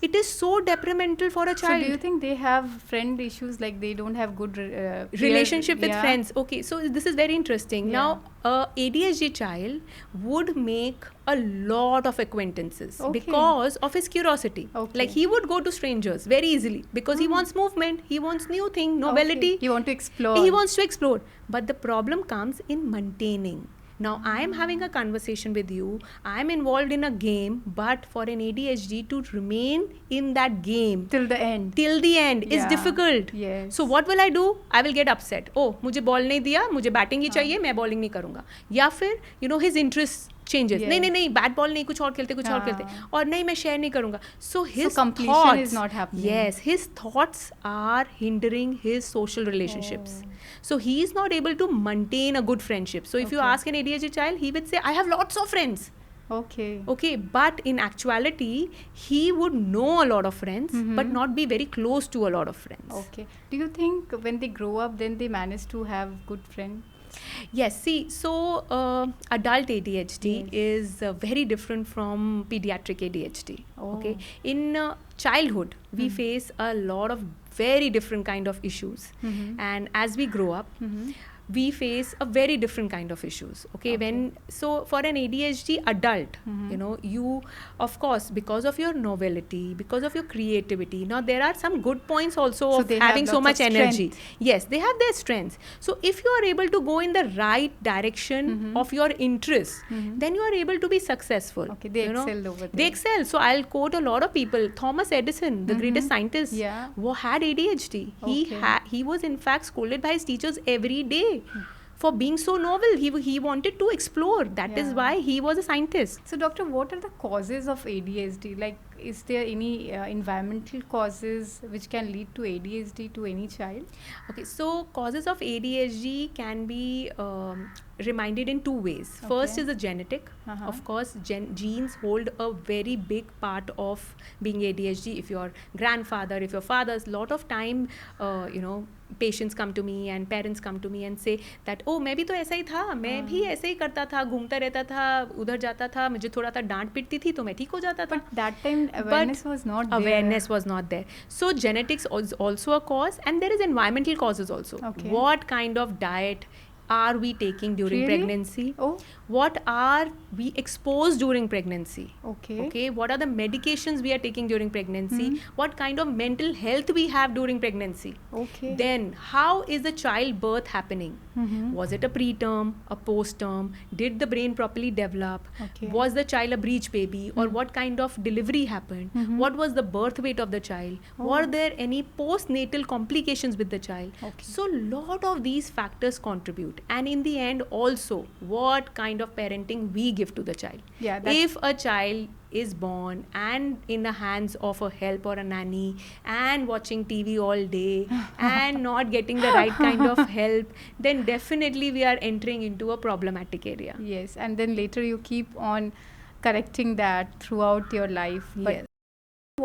It is so detrimental for a child. So do you think they have friend issues, like they don't have good relationship with friends? Okay, so this is very interesting. Now a ADHD child would make a lot of acquaintances because of his curiosity. Like he would go to strangers very easily because he wants movement, he wants new thing, novelty. He wants to explore. But the problem comes in maintaining. Now I am having a conversation with you, I am involved in a game, but for an ADHD to remain in that game till the end is difficult. So what will I do? I will get upset. Oh, मुझे ball नहीं दिया, मुझे batting ही चाहिए, मैं bowling नहीं करूँगा. या फिर his interests changes. नहीं बैट बॉल नहीं, कुछ और खेलते और नहीं मैं शेयर नहीं करूँगा. So his completion is not happening. His thoughts are hindering his social relationships. So he is not able to maintain a good friendship. So if you ask an ADHD child, he would say I have lots of friends. But in actuality he would know a lot of friends but not be very close to a lot of friends. Do you think when they grow up then they manage to have good friends? Yes, see, so adult ADHD is very different from pediatric ADHD. In childhood we face a lot of very different kind of issues, and as we grow up we face a very different kind of issues. So for an ADHD adult, you, of course, because of your novelty, because of your creativity, now there are some good points also of having so much energy. Yes, they have their strengths. So if you are able to go in the right direction of your interests, then you are able to be successful. They excel over there. They excel. So I'll quote a lot of people. Thomas Edison, the greatest scientist, had ADHD. He was in fact scolded by his teachers every day for being so novel. He wanted to explore. That is why he was a scientist. So doctor, what are the causes of ADHD? Like, is there any environmental causes which can lead to ADHD to any child? So causes of ADHD can be reminded in two ways. First is the genetic. Of course, genes hold a very big part of being ADHD. If your grandfather, if your father's, lot of time, patients come to me and parents come to me and say that, oh, मैं भी तो ऐसा ही था, मैं भी ऐसे ही करता था, घूमता रहता था, उधर जाता था, मुझे थोड़ा सा डांट पिटती थी तो मैं ठीक हो जाता था. But that time awareness was not there. So genetics is also a cause, and there is environmental causes also. What kind of diet are we taking during Really? pregnancy? Oh, What are we exposed during pregnancy? okay. Okay, what are the medications we are taking during pregnancy? What kind of mental health we have during pregnancy? Okay. Then how is the childbirth happening? Was it a preterm, a postterm? Did the brain properly develop? Okay. Was the child a breech baby, or what kind of delivery happened? What was the birth weight of the child? Were there any postnatal complications with the child? Okay. So lot of these factors contribute, and in the end also what kind of parenting we give to the child. Yeah, that's- If a child is born and in the hands of a help or a nanny and watching TV all day and not getting the right kind of help, then definitely we are entering into a problematic area. Yes, and then later you keep on correcting that throughout your life. But Yes.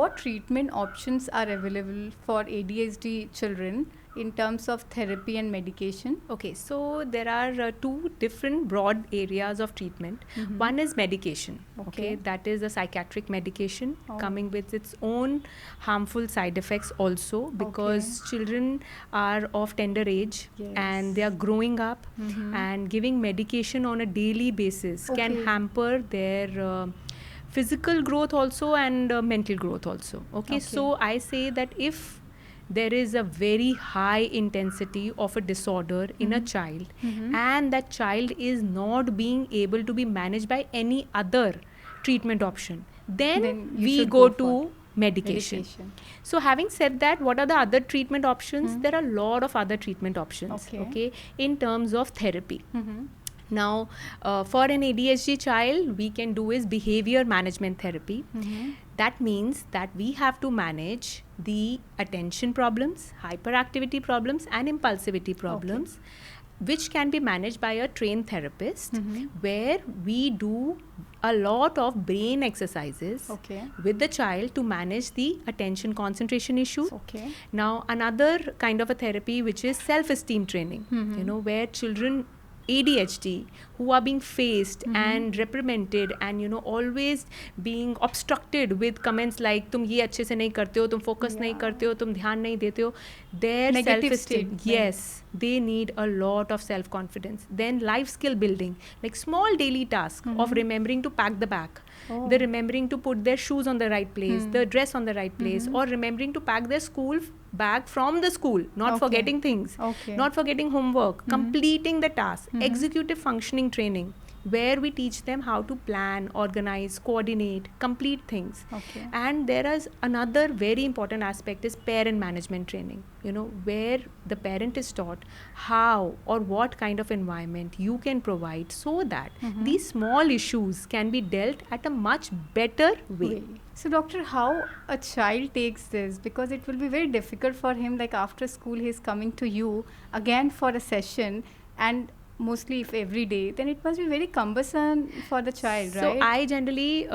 what treatment options are available for ADHD children in terms of therapy and medication? Okay, so there are two different broad areas of treatment. One is medication. Okay, that is a psychiatric medication coming with its own harmful side effects also, because children are of tender age and they are growing up, and giving medication on a daily basis can hamper their physical growth also and mental growth also. Okay, so I say that if there is a very high intensity of a disorder in a child, and that child is not being able to be managed by any other treatment option, then you we should go go to for medication. So having said that, what are the other treatment options? There are a lot of other treatment options, okay, in terms of therapy. Now, for an ADHD child, we can do is behavior management therapy. That means that we have to manage the attention problems, hyperactivity problems, and impulsivity problems, which can be managed by a trained therapist, where we do a lot of brain exercises with the child to manage the attention concentration issue. Now, another kind of a therapy which is self-esteem training, you know, where children ADHD who are being faced and reprimanded and, you know, always being obstructed with comments like tum ye अच्छे से नहीं करते हो, तुम focus नहीं करते हो, तुम ध्यान नहीं देते हो, their Negative self-esteem, statement. yes, they need a lot of self-confidence. Then life skill building, like small daily task of remembering to pack the bag, the remembering to put their shoes on the right place, the dress on the right place, or remembering to pack their school bag from the school, not forgetting things, not forgetting homework, completing the task, executive functioning training, where we teach them how to plan, organize, coordinate, complete things. And there is another very important aspect is parent management training, you know, where the parent is taught how or what kind of environment you can provide so that these small issues can be dealt at a much better way. So doctor, how a child takes this, because it will be very difficult for him, like after school he is coming to you again for a session, and mostly if every day, then it must be very cumbersome for the child, right? So I generally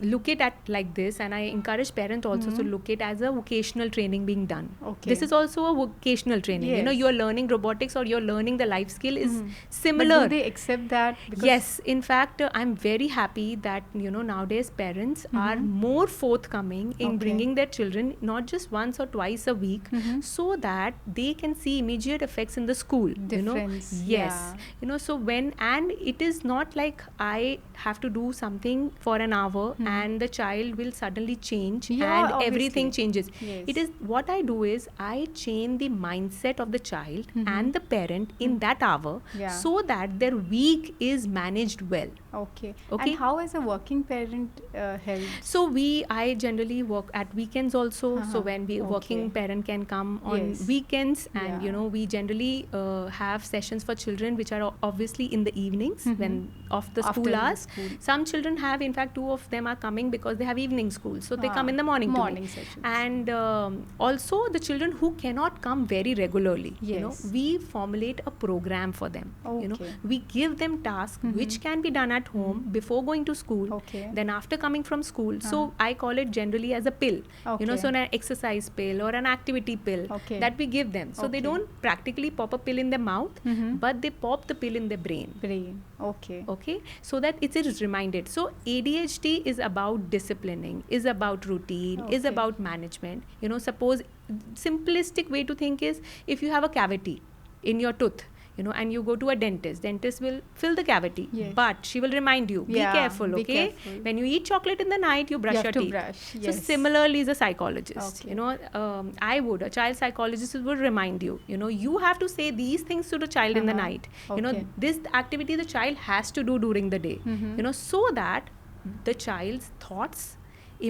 look it at like this, and I encourage parents also to look it as a vocational training being done. This is also a vocational training. You know, you're learning robotics or you're learning the life skill is similar. But do they accept that? Because Yes, in fact, I'm very happy that, you know, nowadays parents are more forthcoming in bringing their children not just once or twice a week, so that they can see immediate effects in the school. Difference, You know, yes. You know, so when, and it is not like I have to do something for an hour and the child will suddenly change and obviously. everything changes. Yes. It is, what I do is I change the mindset of the child and the parent in that hour, so that their week is managed well. Okay. Okay. And how as a working parent helps? So I generally work at weekends also. So when we working parent can come on weekends, and you know, we generally have sessions for children which are obviously in the evenings when of the school hours. Some children have, in fact, 2 of them are coming because they have evening school, so they come in the morning sessions. And also the children who cannot come very regularly, you know, we formulate a program for them. You know, we give them tasks which can be done at home before going to school, then after coming from school. So I call it generally as a pill, you know, so an exercise pill or an activity pill that we give them. So they don't practically pop a pill in their mouth, but they pop the pill in their brain. Okay, so that it is reminded. So ADHD is about disciplining, is about routine, is about management. You know, suppose simplistic way to think is, if you have a cavity in your tooth, you know, and you go to a dentist will fill the cavity, Yes. but she will remind you, be Yeah, careful, be okay? careful. When you eat chocolate in the night, you brush You have your to teeth. brush, So yes. similarly is a psychologist, Okay. you know, a child psychologist would remind you, you know, you have to say these things to the child in the night. You know, Okay. this activity the child has to do during the day, you know, so that the child's thoughts,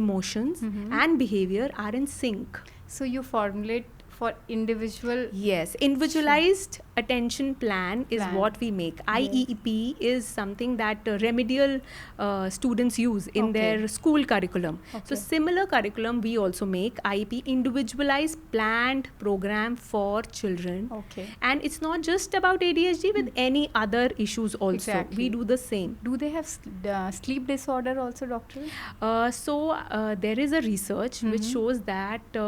emotions and behavior are in sync. So you formulate for individual. Yes, individualized attention plan is Plan. what we make. IEP is something that remedial students use in Okay. their school curriculum. So Okay. similar curriculum we also make. IEP, individualized planned program for children. Okay. And it's not just about ADHD, with any other issues also. Exactly. We do the same. Do they have sleep disorder also, doctor? There is a research which shows that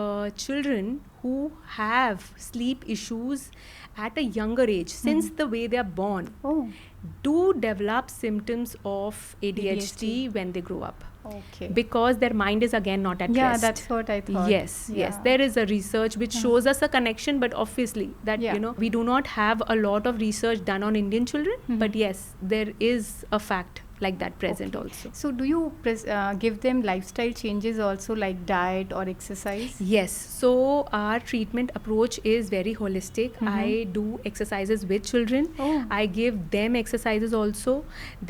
children who have sleep issues at a younger age, since the way they are born, Oh, do develop symptoms of ADHD when they grow up, okay. because their mind is again not at Yeah, rest. that's what I thought. Yes, yes. Yeah. There is a research which shows us a connection, but obviously that, Yeah. you know, we do not have a lot of research done on Indian children, but yes, there is a fact like that present Okay. also. So do you give them lifestyle changes also, like diet or exercise? Yes, so our treatment approach is very holistic. I do exercises with children. Oh. I give them exercises also.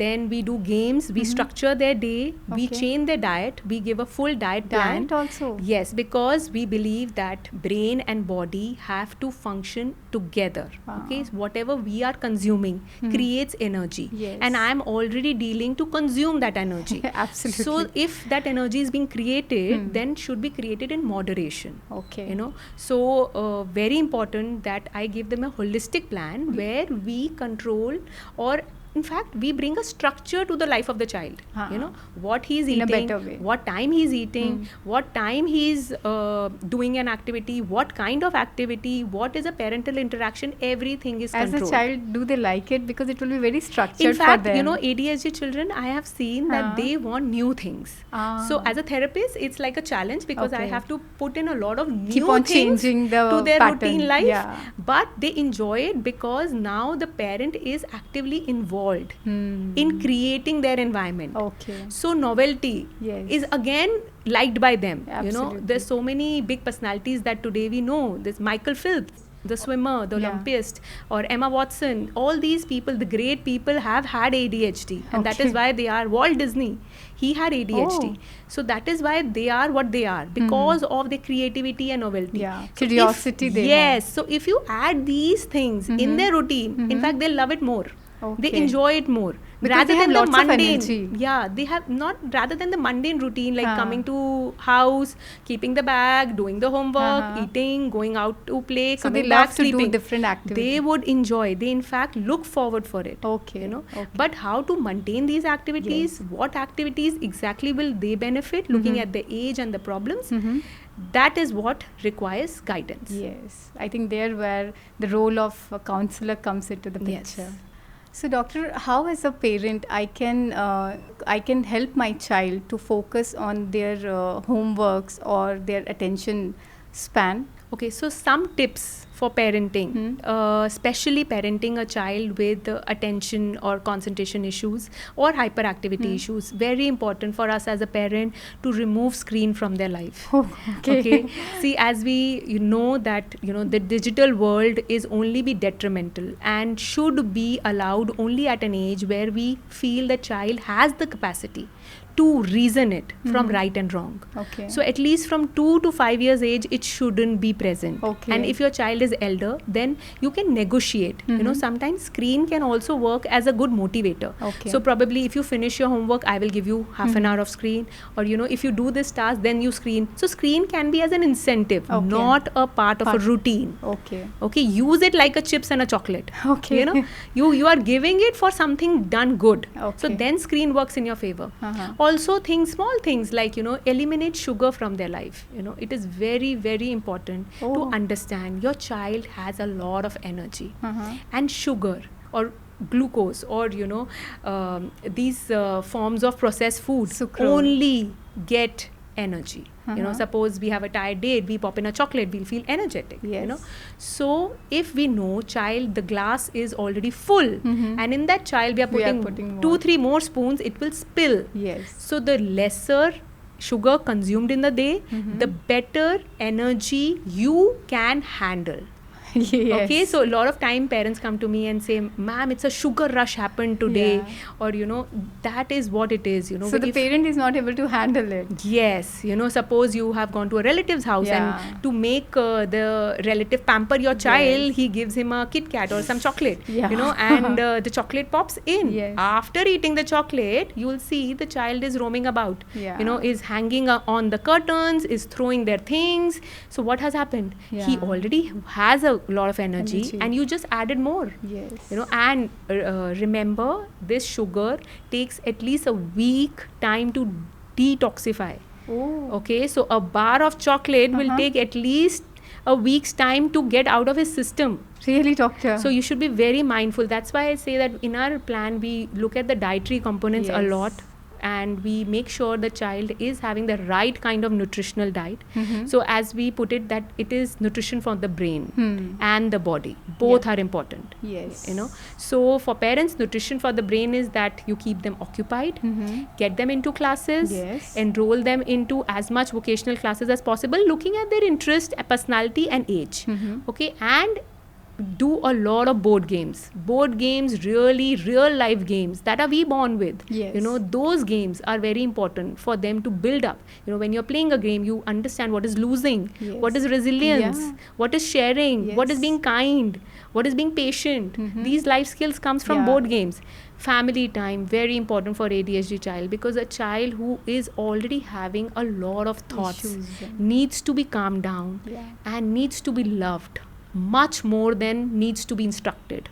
Then we do games. We structure their day. We Okay. change their diet. We give a full diet plan. Diet also? Yes, because we believe that brain and body have to function together. Okay, so whatever we are consuming creates energy, Yes. and I am already dealing to consume that energy. Absolutely. So if that energy is being created, then should be created in moderation. Okay. You know, so very important that I give them a holistic plan where we control, or in fact we bring a structure to the life of the child. You know, what he's In a eating, better way. what time he's eating, what time he's doing an activity, what kind of activity, what is a parental interaction, everything is As controlled. a child, do they like it? Because it will be very structured In fact, for them. you know, ADHD children, I have seen that they want new things. So as a therapist, it's like a challenge, because I Okay. have to put in a lot of new Keep on things changing the to their pattern. routine life. Yeah. But they enjoy it because now the parent is actively involved in creating their environment. Okay. So novelty Yes. is again liked by them. You know, Absolutely. there's so many big personalities that today we know. There's Michael Phelps, the swimmer, the Yeah. Olympist, or Emma Watson. All these people, the great people, have had ADHD, and that is Okay. why they are. Walt Disney, he had ADHD. Oh. So that is why they are what they are, because of their creativity and novelty. Yeah, So curiosity if, they yes. So if you add these things in their routine, in fact, they'll love it more. They Okay. enjoy it more, Because rather they have than the lots of mundane. energy. Yeah, they have not, rather than the mundane routine, like Huh. coming to house, keeping the bag, doing the homework, Uh-huh. eating, going out to play, So they coming love back, to do sleeping. different activities. They would enjoy. They in fact look forward for it. Okay. You know. Okay. But how to maintain these activities? What activities exactly will they benefit? Looking at the age and the problems. That is what requires guidance. Yes, I think there where the role of a counselor comes into the Yes. picture. So, doctor, how as a parent I can help my child to focus on their homeworks or their attention span? Okay, so some tips for parenting, especially parenting a child with attention or concentration issues or hyperactivity issues. Very important for us as a parent to remove screen from their life. Oh, okay. See, as you know that, you know, the digital world is only be detrimental and should be allowed only at an age where we feel the child has the capacity to reason it from right and wrong. Okay. So at least from 2 to 5 years age, it shouldn't be present. Okay. And if your child is elder, then you can negotiate. You know, sometimes screen can also work as a good motivator. Okay. So probably if you finish your homework, I will give you half an hour of screen. Or, you know, if you do this task, then you screen. So screen can be as an incentive, Okay. not a part of a routine. Okay. Okay, use it like a chips and a chocolate. Okay. You know, you are giving it for something done good. So Okay. then screen works in your favor. Uh-huh. Also small things like, you know, eliminate sugar from their life. You know, it is very, very important to Oh. understand your child has a lot of energy, Uh-huh. and sugar or glucose or, you know, these forms of processed food Sucrose. only get energy. You know, suppose we have a tired day, we pop in a chocolate, we'll feel energetic. Yes. You know, so if we know child, the glass is already full, and in that child we are putting 2-3 more spoons, it will spill. Yes. So the lesser sugar consumed in the day, the better energy you can handle. Yes. Okay, so a lot of time parents come to me and say, ma'am, it's a sugar rush happened today, or you know, that is what it is, you know. So the parent is not able to handle it. Yes, you know, suppose you have gone to a relative's house and to make the relative pamper your child, he gives him a Kit Kat or some chocolate, you know, and the chocolate pops in. Yes. After eating the chocolate, you will see the child is roaming about, you know, is hanging on the curtains, is throwing their things. So what has happened? He already has a lot of energy and you just added more. Yes. You know, and remember, this sugar takes at least a week time to detoxify. Okay, so a bar of chocolate will take at least a week's time to get out of his system. Really, doctor? So you should be very mindful. That's why I say that in our plan we look at the dietary components a lot, and we make sure the child is having the right kind of nutritional diet. So as we put it, that it is nutrition for the brain and the body. Both are important. Yes. You know, so for parents, nutrition for the brain is that you keep them occupied, get them into classes, enroll them into as much vocational classes as possible, looking at their interest, personality and age. Okay, and do a lot of board games, really real life games that are we born with. You know, those games are very important for them to build up. You know, when you're playing a game, you understand what is losing, what is resilience, what is sharing, what is being kind, what is being patient. These life skills comes from board games. Family time, very important for ADHD child, because a child who is already having a lot of thoughts needs to be calmed down and needs to be loved much more than needs to be instructed.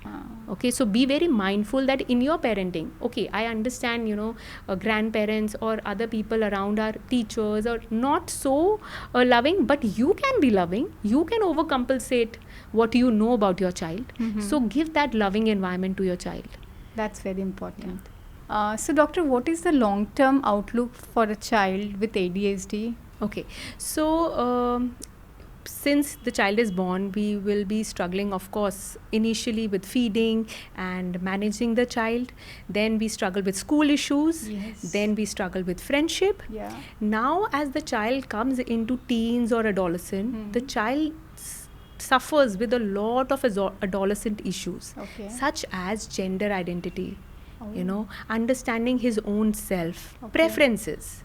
Okay, so be very mindful that in your parenting, okay, I understand, you know, grandparents or other people around, our teachers are not so loving, but you can be loving, you can overcompensate what you know about your child. So give that loving environment to your child. That's very important. So doctor, what is the long-term outlook for a child with ADHD? Okay, so since the child is born, we will be struggling, of course, initially with feeding and managing the child. Then we struggle with school issues. Then we struggle with friendship. Now, as the child comes into teens or adolescent, the child suffers with a lot of adolescent issues, such as gender identity. You know, understanding his own self, preferences,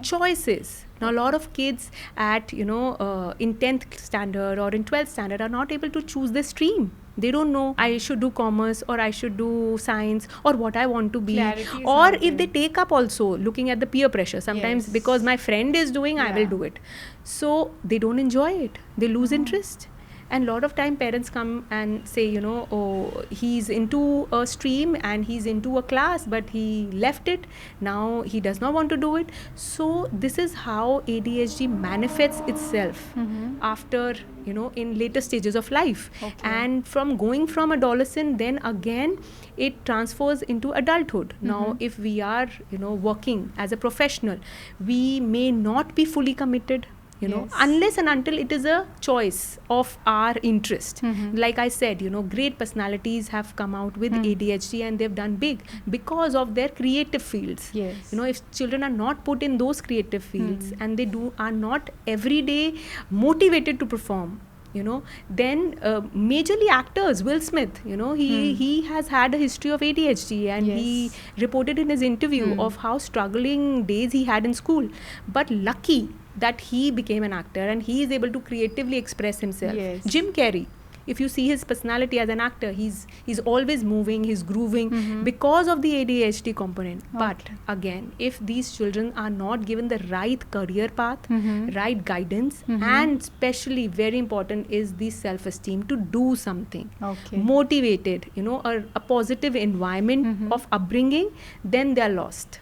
choices. Now, a lot of kids at, you know, in 10th standard or in 12th standard are not able to choose the stream. They don't know I should do commerce or I should do science or what I want to be. Or if they take up also looking at the peer pressure, sometimes because my friend is doing, I will do it. So they don't enjoy it. They lose interest. And a lot of time parents come and say, you know, oh, he's into a stream and he's into a class, but he left it. Now he does not want to do it. So this is how ADHD manifests itself after, you know, in later stages of life. And from going from adolescent, then again, it transfers into adulthood. Now, if we are, you know, working as a professional, we may not be fully committed. You know, unless and until it is a choice of our interest. Like I said, you know, great personalities have come out with ADHD and they've done big because of their creative fields. You know, if children are not put in those creative fields and they are not every day motivated to perform, you know, then majorly actors, Will Smith, you know, he has had a history of ADHD and he reported in his interview of how struggling days he had in school, but lucky that he became an actor and he is able to creatively express himself. Jim Carrey, if you see his personality as an actor, he's always moving, he's grooving because of the ADHD component. But again, if these children are not given the right career path, right guidance, and especially very important is the self-esteem to do something, motivated, you know, a positive environment of upbringing, then they are lost.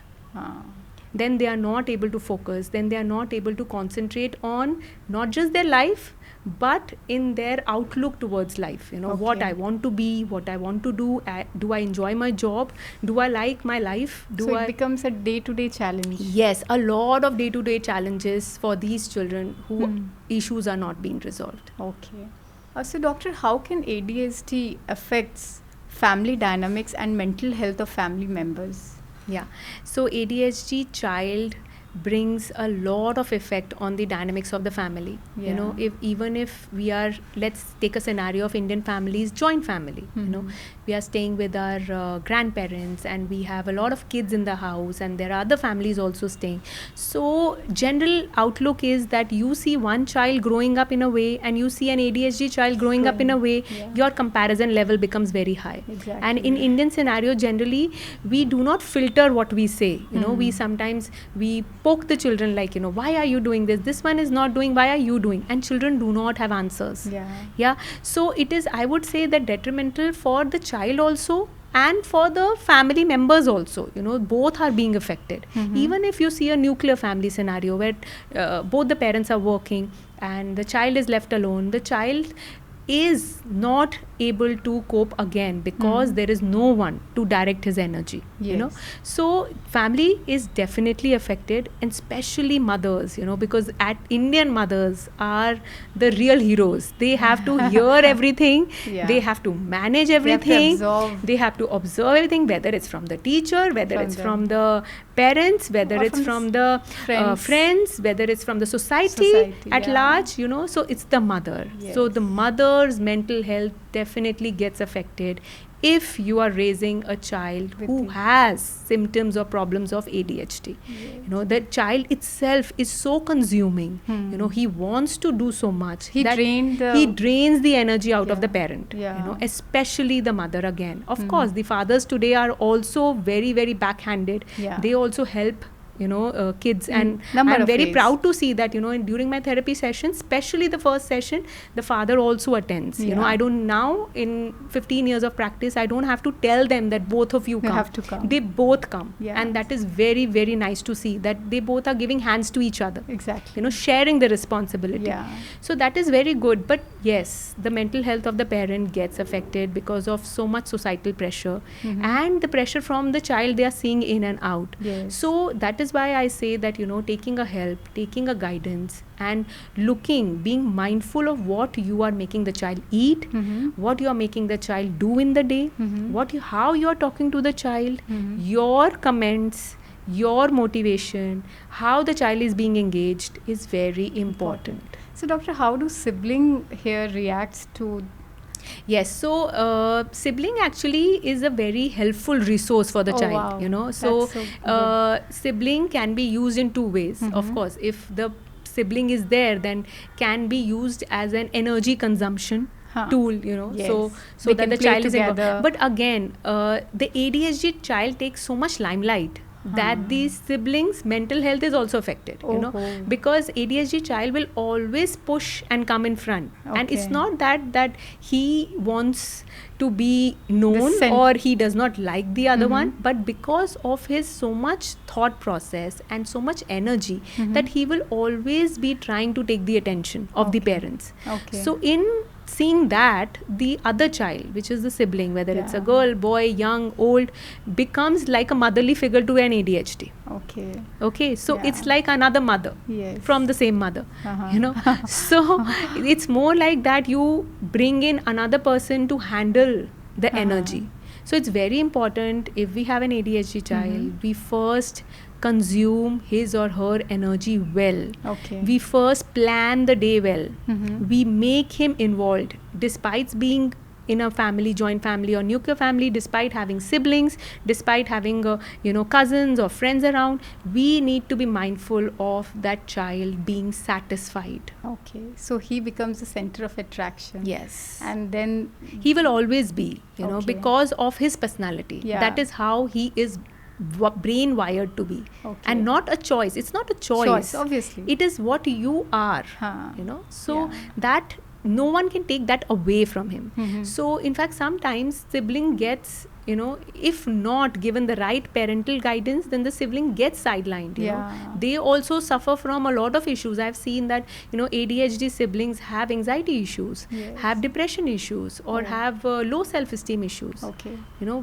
Then they are not able to focus, then they are not able to concentrate on not just their life, but in their outlook towards life, what I want to be, what I want to do, do I enjoy my job, do I like my life, so it becomes a day-to-day challenge. Yes, a lot of day-to-day challenges for these children who issues are not being resolved. Okay. So doctor, how can ADHD affects family dynamics and mental health of family members? Yeah, so ADHD child brings a lot of effect on the dynamics of the family. Even if we are, let's take a scenario of Indian families, joint family, we are staying with our grandparents, and we have a lot of kids in the house, and there are other families also staying. So general outlook is that you see one child growing up in a way, and you see an ADHD child growing up in a way, your comparison level becomes very high. Exactly. And in Indian scenario, generally we do not filter what we say. We sometimes we poke the children, like, why are you doing this? This one is not doing, why are you doing? And children do not have answers. So it is, I would say, that detrimental for the child also, and for the family members also. Both are being affected. Even if you see a nuclear family scenario where both the parents are working and the child is left alone, the child is not able to cope again because there is no one to direct his energy. So family is definitely affected, and especially mothers, because at Indian mothers are the real heroes. They have to hear everything. They have to manage everything. They have to observe everything, whether it's from the teacher, whether it's from the parents, whether it's from the friends, whether it's from the society at large, so it's the mother. So the mother's mental health definitely gets affected if you are raising a child who has symptoms or problems of ADHD. The child itself is so consuming. He wants to do so much. He drains the energy out of the parent. Especially the mother again. Of course, the fathers today are also very, very backhanded. They also help kids, and I'm very proud to see that during my therapy session, especially the first session, the father also attends. I don't, now in 15 years of practice, I don't have to tell them that both of you have to come. They both come, and that is very, very nice to see that they both are giving hands to each other. Exactly. Sharing the responsibility. So that is very good. But yes, the mental health of the parent gets affected because of so much societal pressure and the pressure from the child they are seeing in and out. So that is why I say that taking a help, taking a guidance, and being mindful of what you are making the child eat, what you are making the child do in the day, how you are talking to the child, your comments, your motivation, how the child is being engaged is very important. So doctor, how do sibling here reacts to? Yes, so sibling actually is a very helpful resource for the child. Wow. So sibling can be used in two ways. Of course, if the sibling is there, then can be used as an energy consumption tool, so that the child is involved. But again, the ADHD child takes so much limelight that these siblings' mental health is also affected, because ADHD child will always push and come in front. And it's not that he wants to be known or he does not like the other one, but because of his so much thought process and so much energy that he will always be trying to take the attention of the parents. So in seeing that, the other child, which is the sibling, whether it's a girl, boy, young, old, becomes like a motherly figure to an ADHD. Okay, so it's like another mother from the same mother. So it's more like that you bring in another person to handle the energy. So it's very important, if we have an ADHD child, we first consume his or her energy well. We first plan the day well. We make him involved, despite being in a family, joint family or nuclear family, despite having siblings, despite having cousins or friends around. We need to be mindful of that child being satisfied. So he becomes the center of attraction. Yes. And then he will always be, because of his personality. That is how he is brain wired to be, and not a choice. It's not a choice, obviously. It is what you are. So that no one can take that away from him. So in fact, sometimes sibling gets, if not given the right parental guidance, then the sibling gets sidelined. You know, they also suffer from a lot of issues. I've seen that ADHD siblings have anxiety issues, have depression issues, or have low self-esteem issues. Okay.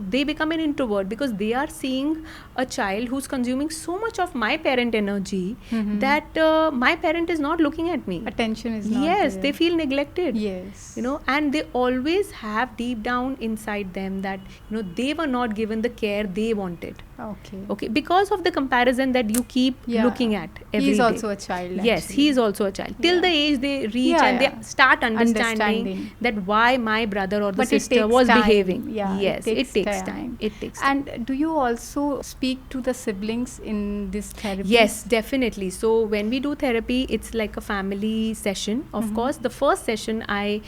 They become an introvert because they are seeing a child who's consuming so much of my parent energy that my parent is not looking at me. Attention is not Yes, there. they feel neglected. Yes. And they always have deep down inside them that they were not given the care they wanted. Okay, because of the comparison that you keep looking at every day. He's also a child. Yes, actually. he is also a child. Till the age they reach and they start understanding that why my brother or the sister was behaving. Yeah, yes, it takes time. It takes time. And do you also speak to the siblings in this therapy? Yes, definitely. So when we do therapy, it's like a family session. Of course, the first session I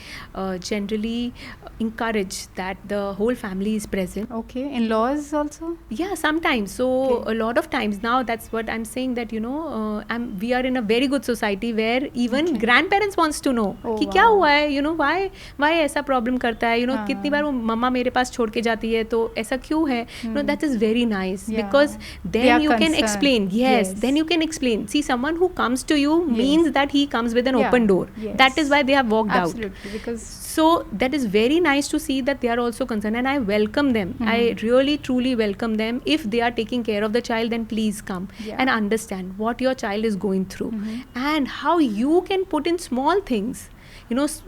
generally encourage that the whole family is present. Okay, in-laws also? Yeah, sometimes. So a lot of times now, that's what I'm saying, that we are in a very good society where even grandparents wants to know कि क्या हुआ है, why ऐसा problem करता है, कितनी बार वो मम्मा मेरे पास छोड़ के जाती है तो ऐसा क्यों है. That is very nice because then you can explain. Yes, then you can explain. See, someone who comes to you means that he comes with an open door. That is why they have walked out. Absolutely, because so that is very nice to see that they are also concerned, and I welcome them. I really truly welcome them. If they are taking care of the child, then please come and understand what your child is going through and how you can put in small things.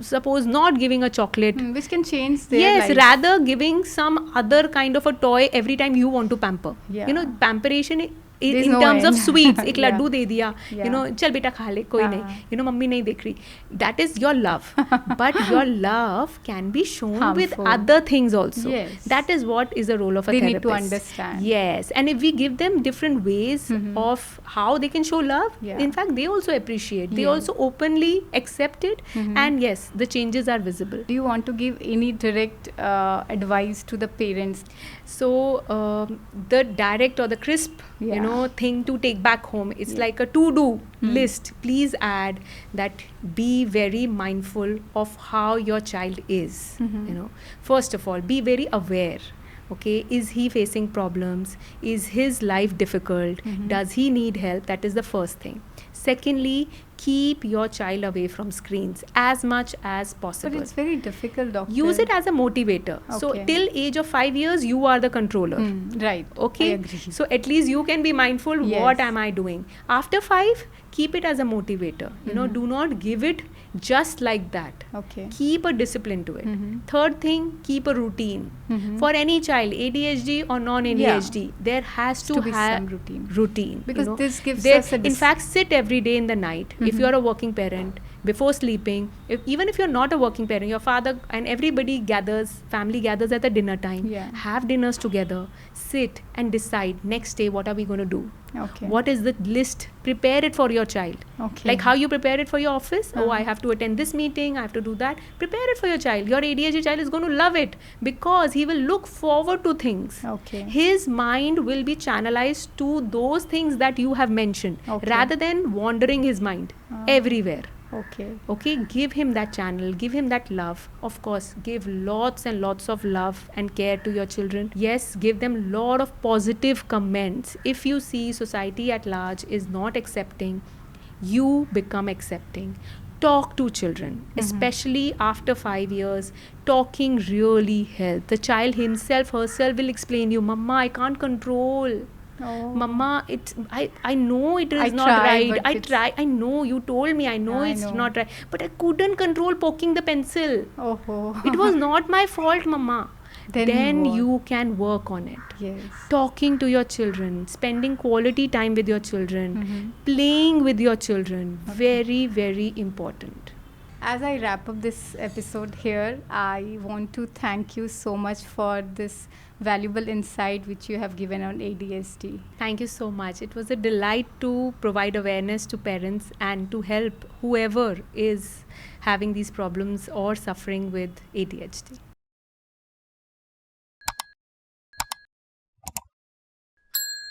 Suppose not giving a chocolate, which can change their life. Rather giving some other kind of a toy every time you want to pamper. Pamperation in terms of sweets, एक लड्डू दे दिया, चल बेटा खा ले, कोई नहीं, mummy नहीं देख रही. That is your love, but your love can be shown with other things also. That is what is the role of a therapist. They need to understand. Yes, and if we give them different ways of how they can show love, in fact, they also appreciate. They also openly accept it, and yes, the changes are visible. Do you want to give any direct advice to the parents? So the direct or the crisp, thing to take back home, it's like a to-do list. Please add that be very mindful of how your child is. First of all, be very aware. Okay, is he facing problems? Is his life difficult? Does he need help? That is the first thing. Secondly, keep your child away from screens as much as possible. But it's very difficult, doctor. Use it as a motivator. So till age of 5 years, you are the controller. Right. Okay. I agree. So at least you can be mindful. What am I doing? After 5, keep it as a motivator. Do not give it just like that. Okay. Keep a discipline to it. Third thing, keep a routine. For any child, ADHD or non-ADHD, there has to be have some routine. Because this gives us in fact, sit every day in the night. If you are a working parent, before sleeping, even if you're not a working parent, your father and everybody family gathers at the dinner time, have dinners together, sit and decide next day what are we going to do. What is the list? Prepare it for your child. Like how you prepare it for your office. I have to attend this meeting, I have to do that. Prepare it for your child. Your ADHD child is going to love it because he will look forward to things. His mind will be channelized to those things that you have mentioned rather than wandering his mind everywhere. Okay, give him that channel, give him that love. Of course, give lots and lots of love and care to your children. Yes, give them lot of positive comments. If you see society at large is not accepting, you become accepting. Talk to children, especially after 5 years. Talking really helps. The child herself will explain you, Mama, I can't control. Mama, I know it is not right. I try. I know you told me. I know it's not right. But I couldn't control poking the pencil. It was not my fault, Mama. Then you can work on it. Talking to your children, spending quality time with your children, playing with your children. Very, very important. As I wrap up this episode here, I want to thank you so much for this valuable insight which you have given on ADHD. Thank you so much. It was a delight to provide awareness to parents and to help whoever is having these problems or suffering with ADHD.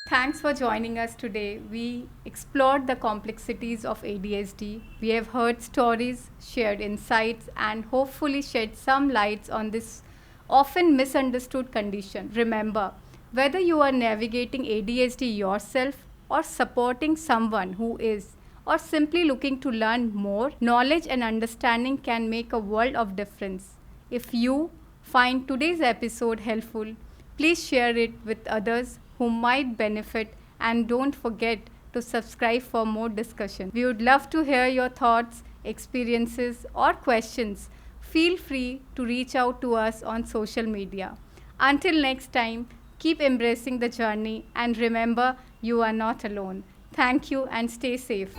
Thanks for joining us today. We explored the complexities of ADHD. We have heard stories, shared insights, and hopefully shed some lights on this often misunderstood condition. Remember, whether you are navigating ADHD yourself or supporting someone who is, or simply looking to learn more, knowledge and understanding can make a world of difference. If you find today's episode helpful, please share it with others who might benefit, and don't forget to subscribe for more discussion. We would love to hear your thoughts, experiences, or questions. Feel free to reach out to us on social media. Until next time, keep embracing the journey and remember you are not alone. Thank you and stay safe.